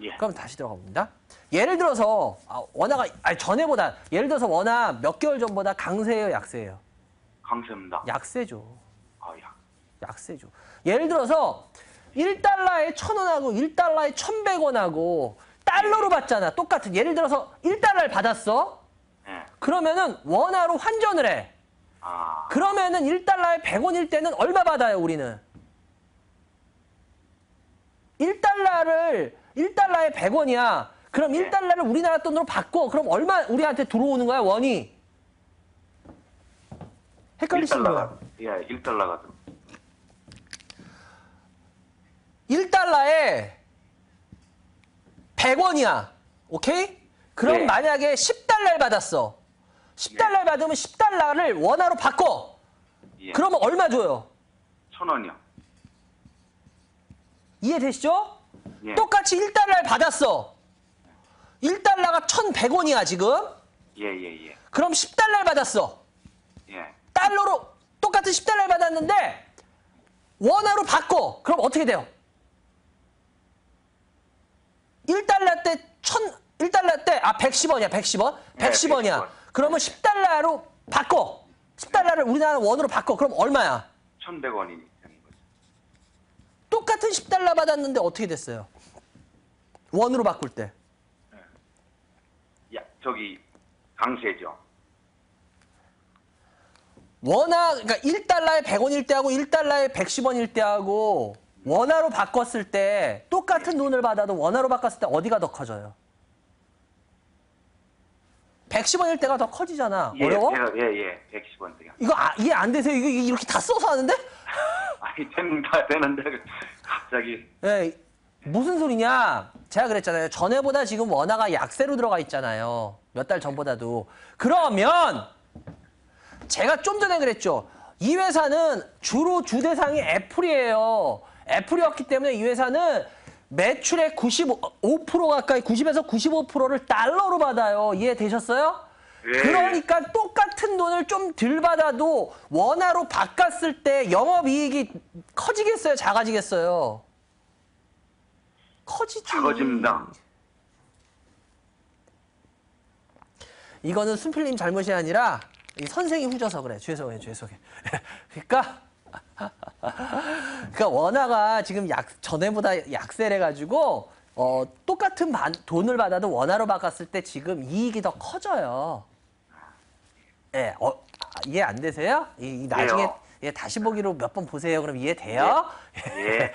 S3: 예.
S1: 그럼 다시 들어가 봅니다. 예를 들어서 원화가 전에보다 예를 들어서 원화 몇 개월 전보다 강세예요, 약세예요?
S3: 강세입니다.
S1: 약세죠.
S3: 아, 야.
S1: 약세죠. 예를 들어서 1달러에 1,000원하고 1달러에 1,100원하고 달러로 받잖아. 똑같은. 예를 들어서 1달러를 받았어.
S3: 예.
S1: 그러면은 원화로 환전을 해.
S3: 아,
S1: 그러면은 1달러에 100원일 때는 얼마 받아요, 우리는? 1달러에 100원이야. 그럼
S3: 네.
S1: 1달러를 우리나라 돈으로 바꿔. 그럼 얼마 우리한테 들어오는 거야, 원이? 헷갈리시는 거야.
S3: 1달러가, 예, 1달러가 좀.
S1: 1달러에 100원이야. 오케이? 그럼
S3: 네.
S1: 만약에 10달러를 받았어. 10달러를 받으면 10달러를 원화로 바꿔.
S3: 예.
S1: 그러면 얼마 줘요?
S3: 1,000원이요.
S1: 이해되시죠?
S3: 예.
S1: 똑같이 1달러를 받았어. 1달러가 1,100원이야, 지금.
S3: 예, 예, 예.
S1: 그럼 10달러를 받았어.
S3: 예.
S1: 달러로 똑같은 10달러를 받았는데 원화로 바꿔. 그럼 어떻게 돼요? 1달러 때 110원이야, 110원?
S3: 네,
S1: 110원이야.
S3: 110원.
S1: 그러면 10달러로 바꿔. 10달러를 우리나라 원으로 바꿔. 그럼 얼마야?
S3: 1,100원이 되는 거죠.
S1: 똑같은 10달러 받았는데 어떻게 됐어요? 원으로 바꿀 때.
S3: 야, 저기 강세죠.
S1: 그러니까 1달러에 100원일 때하고 1달러에 110원일 때하고 원화로 바꿨을 때 똑같은 돈을 받아도 원화로 바꿨을 때 어디가 더 커져요? 110원일 때가 더 커지잖아.
S3: 예,
S1: 어려워?
S3: 예, 110원대요.
S1: 이거 이해 안 되세요? 이거 이렇게 다 써서 하는데?
S3: 아니, 되는데 갑자기.
S1: 예, 무슨 소리냐? 제가 그랬잖아요. 전에보다 지금 원화가 약세로 들어가 있잖아요. 몇 달 전보다도. 그러면 제가 좀 전에 그랬죠. 이 회사는 주로 주대상이 애플이에요. 애플이었기 때문에 이 회사는 매출의 95% 가까이 90에서 95%를 달러로 받아요. 이해되셨어요?
S3: 예.
S1: 그러니까 똑같은 돈을 좀 덜 받아도 원화로 바꿨을 때 영업이익이 커지겠어요? 작아지겠어요? 커지지.
S3: 작아집니다.
S1: 이거는 순필님 잘못이 아니라 이 선생이 후져서 그래. 죄송해. 그러니까 원화가 지금 전에보다 약세래가지고 똑같은 돈을 받아도 원화로 바꿨을 때 지금 이익이 더 커져요. 예, 이해 안 되세요? 나중에
S3: 돼요.
S1: 예, 다시 보기로 몇 번 보세요. 그럼 이해돼요?
S3: 예.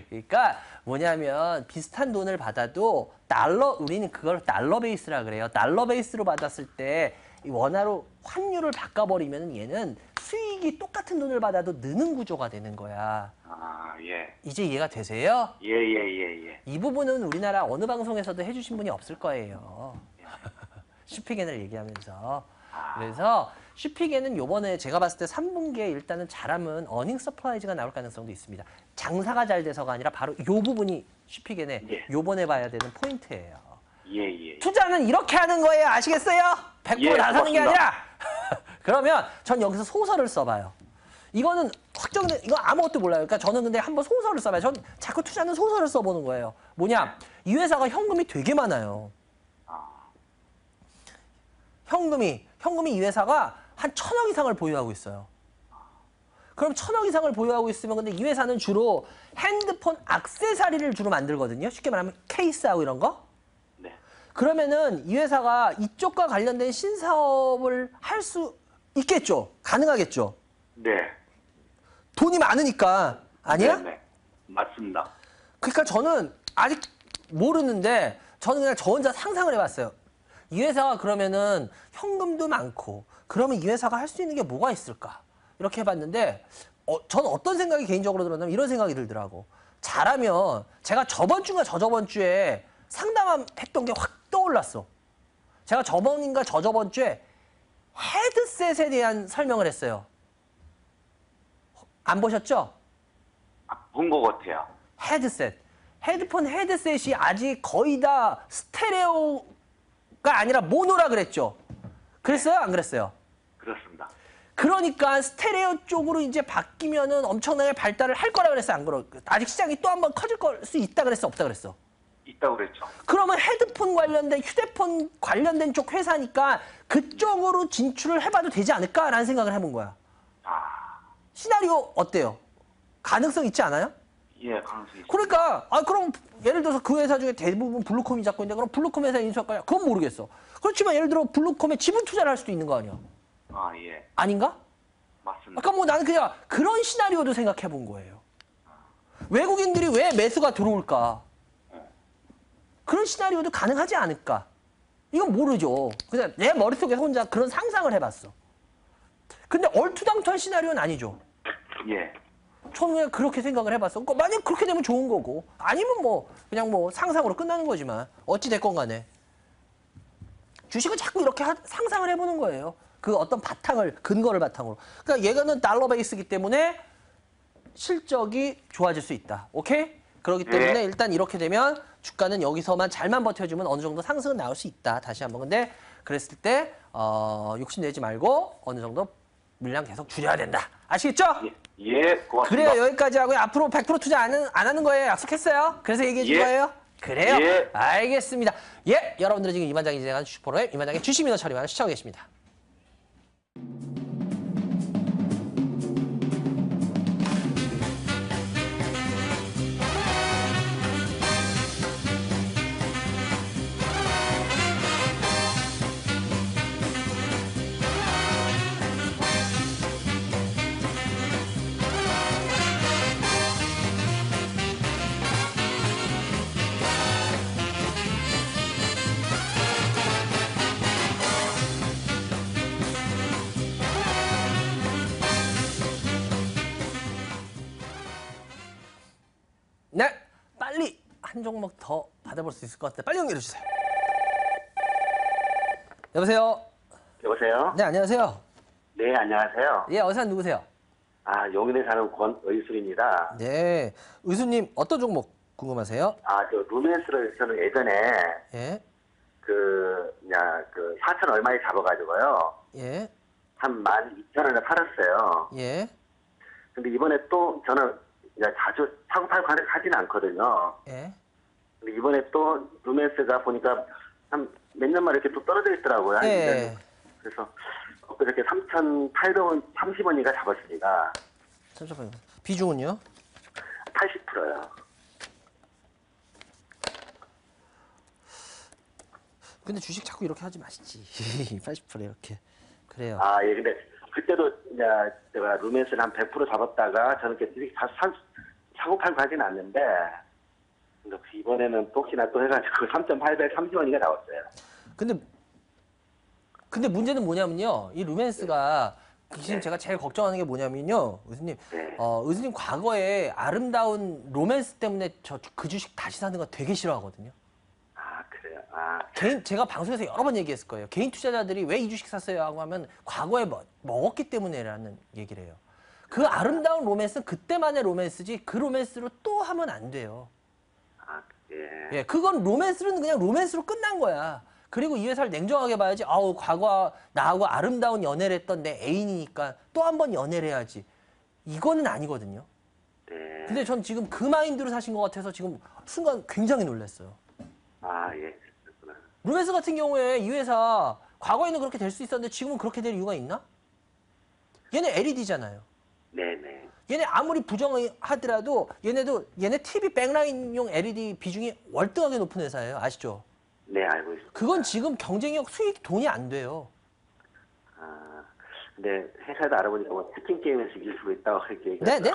S1: 그러니까 뭐냐면 비슷한 돈을 받아도 우리는 그걸 달러 베이스라 그래요. 달러 베이스로 받았을 때 이 원화로 환율을 바꿔버리면 얘는 수익이 똑같은 돈을 받아도 느는 구조가 되는 거야.
S3: 아, 예.
S1: 이제 이해가 되세요?
S3: 예.
S1: 이 부분은 우리나라 어느 방송에서도 해주신 분이 없을 거예요. 슈피겐을 얘기하면서. 그래서 슈피겐은 요번에 제가 봤을 때 3분기에 일단은 잘하면 어닝 서프라이즈가 나올 가능성도 있습니다. 장사가 잘 돼서가 아니라 바로 요 부분이 슈피겐의
S3: 예.
S1: 요번에 봐야 되는 포인트예요.
S3: 예.
S1: 투자는 이렇게 하는 거예요. 아시겠어요? 100%
S3: 예,
S1: 다 사는 게
S3: 고맙습니다.
S1: 아니라. 그러면 전 여기서 소설을 써봐요. 이거는 확정된, 이거 아무것도 몰라요. 그러니까 저는 근데 한번 소설을 써봐요. 전 자꾸 투자는 소설을 써보는 거예요. 뭐냐? 이 회사가 현금이 되게 많아요. 현금이 이 회사가 한 1,000억 이상을 보유하고 있어요. 그럼 1,000억 이상을 보유하고 있으면 근데 이 회사는 주로 핸드폰 액세서리를 주로 만들거든요. 쉽게 말하면 케이스하고 이런 거.
S3: 네.
S1: 그러면은 이 회사가 이쪽과 관련된 신사업을 할 수 있겠죠? 가능하겠죠?
S3: 네.
S1: 돈이 많으니까. 아니야?
S3: 네. 맞습니다.
S1: 그러니까 저는 아직 모르는데 저는 그냥 저 혼자 상상을 해봤어요. 이 회사가 그러면은 현금도 많고 그러면 이 회사가 할 수 있는 게 뭐가 있을까? 이렇게 해봤는데 저는 어떤 생각이 개인적으로 들었냐면 이런 생각이 들더라고. 잘하면 제가 저번 주인가 저저번 주에 상담했던 게 확 떠올랐어. 제가 저번인가 저저번 주에 헤드셋에 대한 설명을 했어요. 안 보셨죠?
S3: 본 것 같아요.
S1: 헤드셋. 헤드폰 헤드셋이 아직 거의 다 스테레오가 아니라 모노라 그랬죠. 그랬어요? 안 그랬어요?
S3: 그렇습니다.
S1: 그러니까 스테레오 쪽으로 이제 바뀌면은 엄청나게 발달을 할 거라 그랬어? 안 그랬어? 아직 시장이 또 한 번 커질 수 있다 그랬어? 없다 그랬어?
S3: 있다고 그랬죠.
S1: 그러면 헤드폰 관련된 휴대폰 관련된 쪽 회사니까 그쪽으로 진출을 해봐도 되지 않을까라는 생각을 해본 거야. 시나리오 어때요? 가능성 있지 않아요?
S3: 예, 가능성이 있습니다.
S1: 그러니까 그럼 예를 들어서 그 회사 중에 대부분 블루콤이 잡고 있는데 그럼 블루콤 회사 인수할 거야? 그건 모르겠어. 그렇지만 예를 들어 블루콤에 지분 투자를 할 수도 있는 거 아니야?
S3: 아, 예.
S1: 아닌가?
S3: 맞습니다.
S1: 그러니까 뭐 나는 그냥 그런 시나리오도 생각해 본 거예요. 외국인들이 왜 매수가 들어올까? 그런 시나리오도 가능하지 않을까? 이건 모르죠. 그냥 내 머릿속에 혼자 그런 상상을 해봤어. 근데 얼토당토한 시나리오는 아니죠.
S3: 예.
S1: 저는 그냥 그렇게 생각을 해봤어. 그러니까 만약 그렇게 되면 좋은 거고 아니면 뭐 그냥 뭐 상상으로 끝나는 거지만 어찌 됐건 간에 주식은 자꾸 이렇게 상상을 해보는 거예요. 그 어떤 근거를 바탕으로. 그러니까 얘가는 달러 베이스이기 때문에 실적이 좋아질 수 있다. 오케이? 그렇기 때문에
S3: 네.
S1: 일단 이렇게 되면 주가는 여기서만 잘만 버텨주면 어느 정도 상승은 나올 수 있다. 다시 한번. 근데 그랬을 때 욕심내지 말고 어느 정도 물량 계속 줄여야 된다. 아시겠죠?
S3: 예, 고맙습니다.
S1: 그래요. 여기까지 하고요. 앞으로 100% 투자 안 하는 거예요. 약속했어요. 그래서 얘기해 줄
S3: 예.
S1: 거예요. 그래요.
S3: 예.
S1: 알겠습니다. 예, 여러분들은 지금 이반장이 진행하는 주식 프로그램 이반장의 주식 민원 처리만을 시청하고 계십니다. 네, 빨리 한 종목 더 받아볼 수 있을 것 같아요. 빨리 연결해 주세요. 여보세요.
S4: 여보세요?
S1: 네, 안녕하세요.
S4: 네, 안녕하세요.
S1: 예, 어디서 누구세요?
S4: 용인에 사는 권의술입니다.
S1: 네, 의수님 어떤 종목 궁금하세요?
S4: 저 루멘스를 저는 예전에
S1: 예,
S4: 4천 얼마에 잡아가지고요.
S1: 예.
S4: 한 12,000원에 팔았어요.
S1: 예.
S4: 근데 이번에 또 저는 이제 자주 사고 팔고 하지는 않거든요.
S1: 예.
S4: 근데 이번에 또 루멘스가 보니까 한 몇 년 만에 이렇게 또 떨어져 있더라고요. 한
S1: 예.
S4: 1년. 그래서 이렇게 3,800원, 30원이가 잡았습니다.
S1: 잠시만요. 비중은요?
S4: 80%요.
S1: 근데 주식 자꾸 이렇게 하지 마시지. 80% 이렇게. 그래요.
S4: 아, 예, 근데 그때도 이제 제가 루멘스를 한 100% 잡았다가 저는 이렇게 사고 팔고 하진 않는데, 근데 이번에는 또 혹시나 또 해가지고 3,830원이가 나왔어요.
S1: 근데 문제는 뭐냐면요. 이 루멘스가 지금
S4: 네.
S1: 제가 제일 걱정하는 게 뭐냐면요. 의수님.
S4: 네.
S1: 의수님 과거에 아름다운 로맨스 때문에 그 주식 다시 사는 거 되게 싫어하거든요.
S4: 아, 그래요? 아,
S1: 제가 방송에서 여러 번 얘기했을 거예요. 개인 투자자들이 왜 이 주식 샀어요? 하고 하면 과거에 먹었기 때문에라는 얘기를 해요. 그 아름다운 로맨스는 그때만의 로맨스지 그 로맨스로 또 하면 안 돼요.
S4: 아, 예.
S1: 예, 그건 로맨스는 그냥 로맨스로 끝난 거야. 그리고 이 회사를 냉정하게 봐야지. 아우, 과거 나하고 아름다운 연애를 했던 내 애인이니까 또 한 번 연애를 해야지. 이거는 아니거든요.
S4: 네.
S1: 근데 전 지금 그 마인드로 사신 것 같아서 지금 순간 굉장히 놀랐어요.
S4: 아, 예. 그렇구나.
S1: 루멘스 같은 경우에 이 회사 과거에는 그렇게 될 수 있었는데 지금은 그렇게 될 이유가 있나? 얘네 LED잖아요.
S4: 네네.
S1: 얘네 아무리 부정하더라도 얘네 TV 백라인용 LED 비중이 월등하게 높은 회사예요. 아시죠?
S4: 네, 알고 있습니다.
S1: 그건 지금 경쟁력 수익 돈이 안 돼요.
S4: 아, 근데 회사도 알아보니까 뭐 치킨 게임에서 이길 수 있다고 그렇게
S1: 네, 네?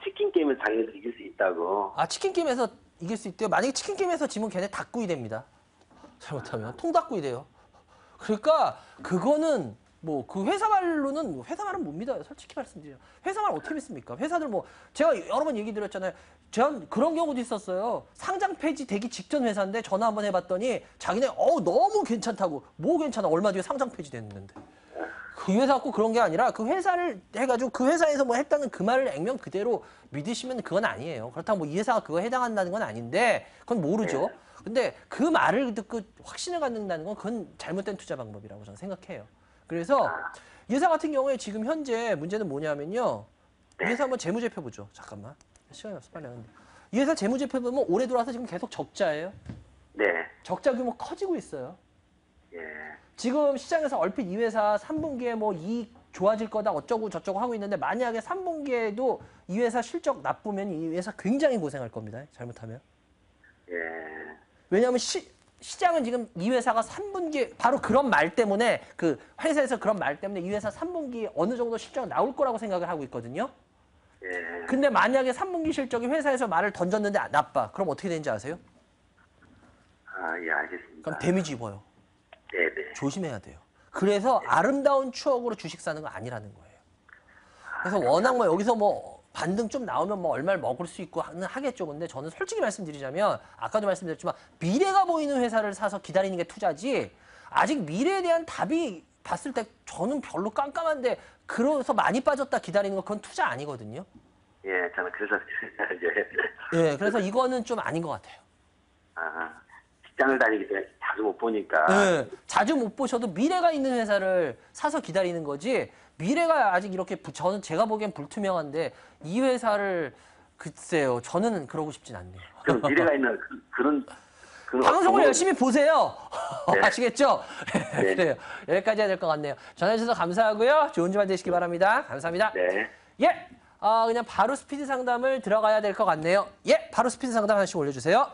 S4: 치킨 게임을 당해서 이길 수 있다고.
S1: 아, 치킨 게임에서 이길 수 있대요. 만약에 치킨 게임에서 지면 걔네 닭구이 됩니다. 잘못하면 통닭구이 돼요. 그러니까 그거는 뭐 그 회사 말로는 회사 말은 못 믿어요. 솔직히 말씀드려요. 회사 말 어떻게 믿습니까? 회사들 뭐 제가 여러 번 얘기 드렸잖아요. 제가 그런 경우도 있었어요. 상장 폐지 되기 직전 회사인데 전화 한번 해봤더니 자기네 너무 괜찮다고. 뭐 괜찮아? 얼마 뒤에 상장 폐지 됐는데. 그 회사 갖고 그런 게 아니라 그 회사를 해가지고 그 회사에서 뭐 했다는 그 말을 액면 그대로 믿으시면 그건 아니에요. 그렇다고 뭐 이 회사가 그거 해당한다는 건 아닌데 그건 모르죠. 근데 그 말을 듣고 확신을 갖는다는 건 그건 잘못된 투자 방법이라고 저는 생각해요. 그래서 이 회사 같은 경우에 지금 현재 문제는 뭐냐면요. 이 회사 한번 재무제표 보죠. 잠깐만. 시간이 없어 빨리 하는데. 이 회사 재무제표 보면 올해 들어와서 지금 계속 적자예요.
S4: 네.
S1: 적자 규모 커지고 있어요.
S4: 예.
S1: 지금 시장에서 얼핏 이 회사 3분기에 뭐 이익 좋아질 거다 어쩌고 저쩌고 하고 있는데 만약에 3분기에도 이 회사 실적 나쁘면 이 회사 굉장히 고생할 겁니다. 잘못하면.
S4: 예.
S1: 왜냐하면 시장은 지금 이 회사가 3분기 바로 그런 말 때문에 그 회사에서 그런 말 때문에 이 회사 3분기에 어느 정도 실적 나올 거라고 생각을 하고 있거든요.
S4: 예.
S1: 근데 만약에 3분기 실적이 회사에서 말을 던졌는데 나빠. 그럼 어떻게 되는지 아세요?
S4: 아, 예, 알겠습니다.
S1: 그럼 데미지 입어요.
S4: 네네.
S1: 조심해야 돼요. 그래서 아름다운 추억으로 주식 사는 건 아니라는 거예요. 그래서 워낙 뭐 여기서 뭐 반등 좀 나오면 뭐 얼마를 먹을 수 있고 하겠죠. 근데 저는 솔직히 말씀드리자면 아까도 말씀드렸지만 미래가 보이는 회사를 사서 기다리는 게 투자지 아직 미래에 대한 답이 봤을 때 저는 별로 깜깜한데 그래서 많이 빠졌다 기다리는 거 그건 투자 아니거든요.
S4: 예, 저는 그래서 예.
S1: 예, 그래서 이거는 좀 아닌 것 같아요.
S4: 아, 직장을 다니기 때문에 자주 못 보니까.
S1: 네, 자주 못 보셔도 미래가 있는 회사를 사서 기다리는 거지 미래가 아직 이렇게 저는 제가 보기엔 불투명한데 이 회사를 글쎄요 저는 그러고 싶진 않네요.
S4: 그럼 미래가 있는 그런
S1: 방송을 열심히 보세요.
S4: 네.
S1: 아시겠죠?
S4: 네.
S1: 그래요. 여기까지 해야 될 것 같네요. 전화주셔서 감사하고요. 좋은 주말 되시기 바랍니다. 감사합니다.
S4: 네.
S1: 예, 그냥 바로 스피드 상담을 들어가야 될 것 같네요. 예, 바로 스피드 상담 하나씩 올려주세요.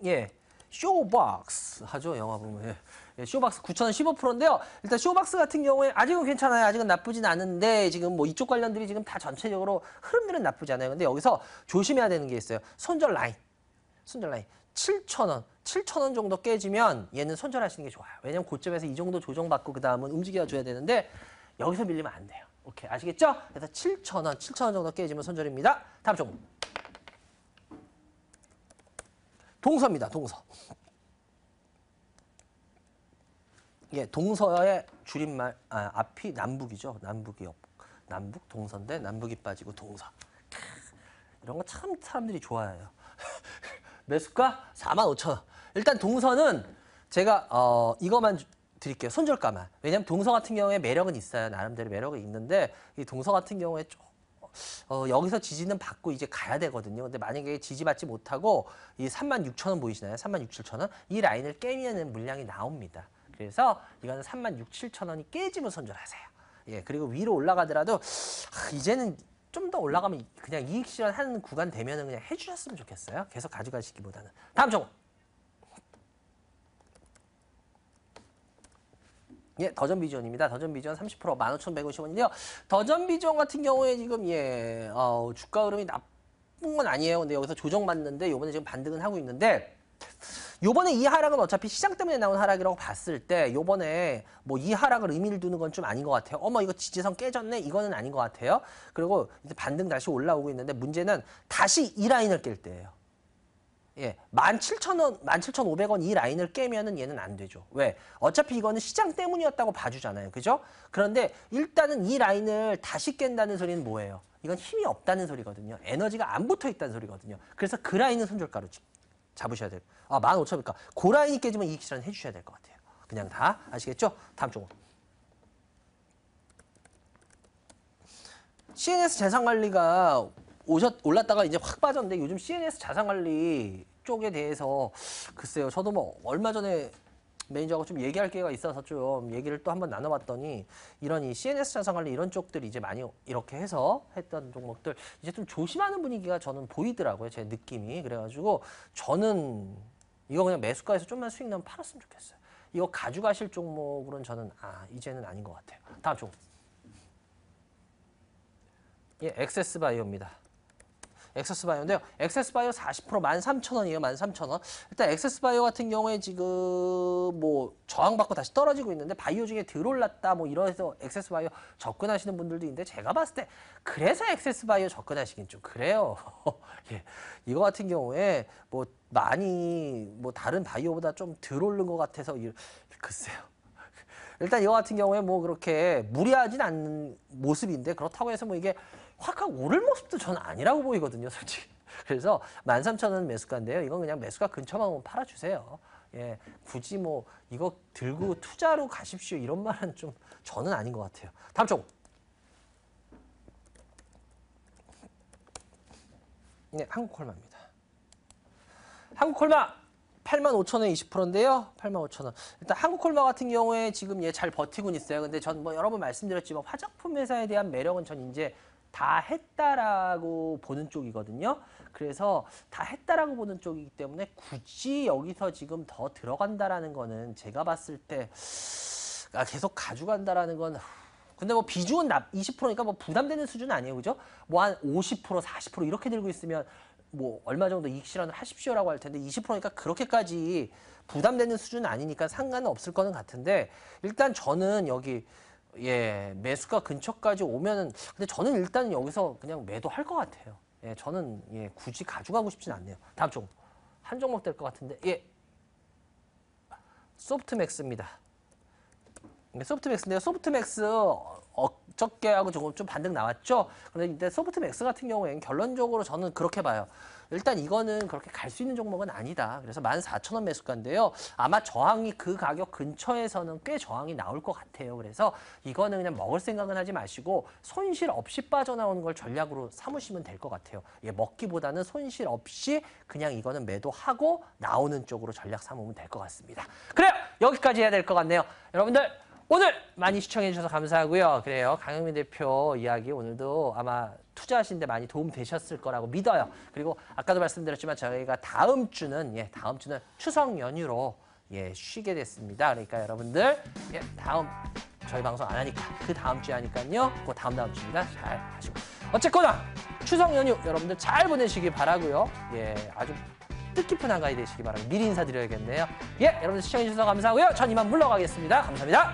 S1: 예, 쇼박스 하죠 영화 보면. 예, 쇼박스 9,000원 15%인데요. 일단 쇼박스 같은 경우에 아직은 괜찮아요. 아직은 나쁘진 않은데 지금 뭐 이쪽 관련들이 지금 다 전체적으로 흐름들은 나쁘지 않아요. 근데 여기서 조심해야 되는 게 있어요. 손절 라인 7,000원 7,000원 정도 깨지면 얘는 손절하시는 게 좋아요. 왜냐면 고점에서 이 정도 조정받고 그 다음은 움직여줘야 되는데 여기서 밀리면 안 돼요. 오케이, 아시겠죠? 그래서 7,000원 정도 깨지면 손절입니다. 다음 종목. 동서입니다. 동서. 예, 동서의 줄임말 앞이 남북이죠. 남북 동서인데 남북이 빠지고 동서. 이런 거 참 사람들이 좋아해요. 매수가 45,000원. 일단 동서는 제가 이거만 드릴게요. 손절가만. 왜냐면 동서 같은 경우에 매력은 있어요. 나름대로 매력이 있는데 이 동서 같은 경우에 좀 여기서 지지는 받고 이제 가야 되거든요. 근데 만약에 지지받지 못하고 이 36,000원 보이시나요? 36,000원? 이 라인을 깨면은 물량이 나옵니다. 그래서 이거는 36,000원이 깨지면 손절하세요. 예, 그리고 위로 올라가더라도 이제는 좀 더 올라가면 그냥 이익 실현하는 구간 되면은 그냥 해주셨으면 좋겠어요. 계속 가져가시기보다는. 다음 종목. 예, 더전비전입니다. 더전비전 30% 15,150원인데요. 더전비전 같은 경우에 지금 주가 흐름이 나쁜 건 아니에요. 근데 여기서 조정받는데 요번에 지금 반등은 하고 있는데 요번에 이 하락은 어차피 시장 때문에 나온 하락이라고 봤을 때 요번에 뭐 이 하락을 의미를 두는 건 좀 아닌 것 같아요. 어머 이거 지지선 깨졌네? 이거는 아닌 것 같아요. 그리고 이제 반등 다시 올라오고 있는데 문제는 다시 이 라인을 깰 때예요. 예, 17,000원, 17,500원 이 라인을 깨면은 얘는 안 되죠. 왜? 어차피 이거는 시장 때문이었다고 봐주잖아요. 그죠? 그런데 일단은 이 라인을 다시 깬다는 소리는 뭐예요? 이건 힘이 없다는 소리거든요. 에너지가 안 붙어 있다는 소리거든요. 그래서 그 라인은 손절가로 잡으셔야 돼요. 15,000원이니까 그 라인이 깨지면 이익 실현 해주셔야 될 것 같아요. 그냥 다 아시겠죠? 다음 종목. CNS 자산관리가 올랐다가 이제 확 빠졌는데 요즘 CNS 자산관리 쪽에 대해서 글쎄요. 저도 뭐 얼마 전에 매니저하고 좀 얘기할 기회가 있어서 좀 얘기를 또 한번 나눠봤더니 이런 이 CNS 자산관리 이런 쪽들이 이제 많이 이렇게 해서 했던 종목들 이제 좀 조심하는 분위기가 저는 보이더라고요. 제 느낌이. 그래가지고 저는 이거 그냥 매수가에서 좀만 수익 나면 팔았으면 좋겠어요. 이거 가져가실 종목으로는 저는 이제는 아닌 것 같아요. 다음 종목. 예, 엑세스바이오입니다. 엑세스바이오인데요. 엑세스바이오 40% 13,000원이에요. 13,000원. 일단 엑세스바이오 같은 경우에 지금 뭐 저항받고 다시 떨어지고 있는데 바이오 중에 들어올랐다 뭐 이러해서 엑세스바이오 접근하시는 분들도 있는데 제가 봤을 때 그래서 엑세스바이오 접근하시긴 좀 그래요. 예. 이거 같은 경우에 뭐 많이 뭐 다른 바이오보다 좀 덜 오른 것 같아서 글쎄요. 일단 이거 같은 경우에 뭐 그렇게 무리하진 않는 모습인데 그렇다고 해서 뭐 이게 확 하고 오를 모습도 저는 아니라고 보이거든요, 솔직히. 그래서 13,000원 매수가인데요. 이건 그냥 매수가 근처만 오면 팔아주세요. 예, 굳이 뭐 이거 들고 투자로 가십시오 이런 말은 좀 저는 아닌 것 같아요. 다음 쪽. 네, 한국콜마입니다. 한국콜마 85,000원 20%인데요. 85,000원. 일단 한국콜마 같은 경우에 지금 잘 버티고 있어요. 근데 전 뭐 여러 번 말씀드렸지만 화장품 회사에 대한 매력은 전 이제 다 했다라고 보는 쪽이거든요. 그래서 다 했다라고 보는 쪽이기 때문에 굳이 여기서 지금 더 들어간다라는 거는 제가 봤을 때 계속 가져간다라는 건 근데 뭐 비중은 20%니까 뭐 부담되는 수준은 아니에요. 그죠? 뭐 한 50%, 40% 이렇게 들고 있으면 뭐 얼마 정도 이익 실현을 하십시오라고 할 텐데 20%니까 그렇게까지 부담되는 수준은 아니니까 상관은 없을 거는 같은데 일단 저는 여기 매수가 근처까지 오면은 근데 저는 일단 여기서 그냥 매도할 것 같아요. 예, 저는 굳이 가져가고 싶진 않네요. 다음 종목 한 종목 될 것 같은데 소프트맥스입니다. 소프트맥스인데요. 소프트맥스 어저께하고 조금 좀 반등 나왔죠. 그런데 이제 소프트맥스 같은 경우에는 결론적으로 저는 그렇게 봐요. 일단 이거는 그렇게 갈 수 있는 종목은 아니다. 그래서 14,000원 매수가인데요. 아마 저항이 그 가격 근처에서는 꽤 저항이 나올 것 같아요. 그래서 이거는 그냥 먹을 생각은 하지 마시고 손실 없이 빠져나오는 걸 전략으로 삼으시면 될 것 같아요. 먹기보다는 손실 없이 그냥 이거는 매도하고 나오는 쪽으로 전략 삼으면 될 것 같습니다. 그래요. 여기까지 해야 될 것 같네요. 여러분들 오늘 많이 시청해 주셔서 감사하고요. 그래요. 강영민 대표 이야기 오늘도 아마 투자하시는데 많이 도움 되셨을 거라고 믿어요. 그리고 아까도 말씀드렸지만 저희가 다음 주는 추석 연휴로 쉬게 됐습니다. 그러니까 여러분들 다음 저희 방송 안 하니까 그 다음 주에 하니까요. 그 다음 주입니다. 잘 하시고 어쨌거나 추석 연휴 여러분들 잘 보내시기 바라고요. 아주 뜻깊은 한가위 되시기 바랍니다. 미리 인사드려야겠네요. 여러분들 시청해 주셔서 감사하고요. 전 이만 물러가겠습니다. 감사합니다.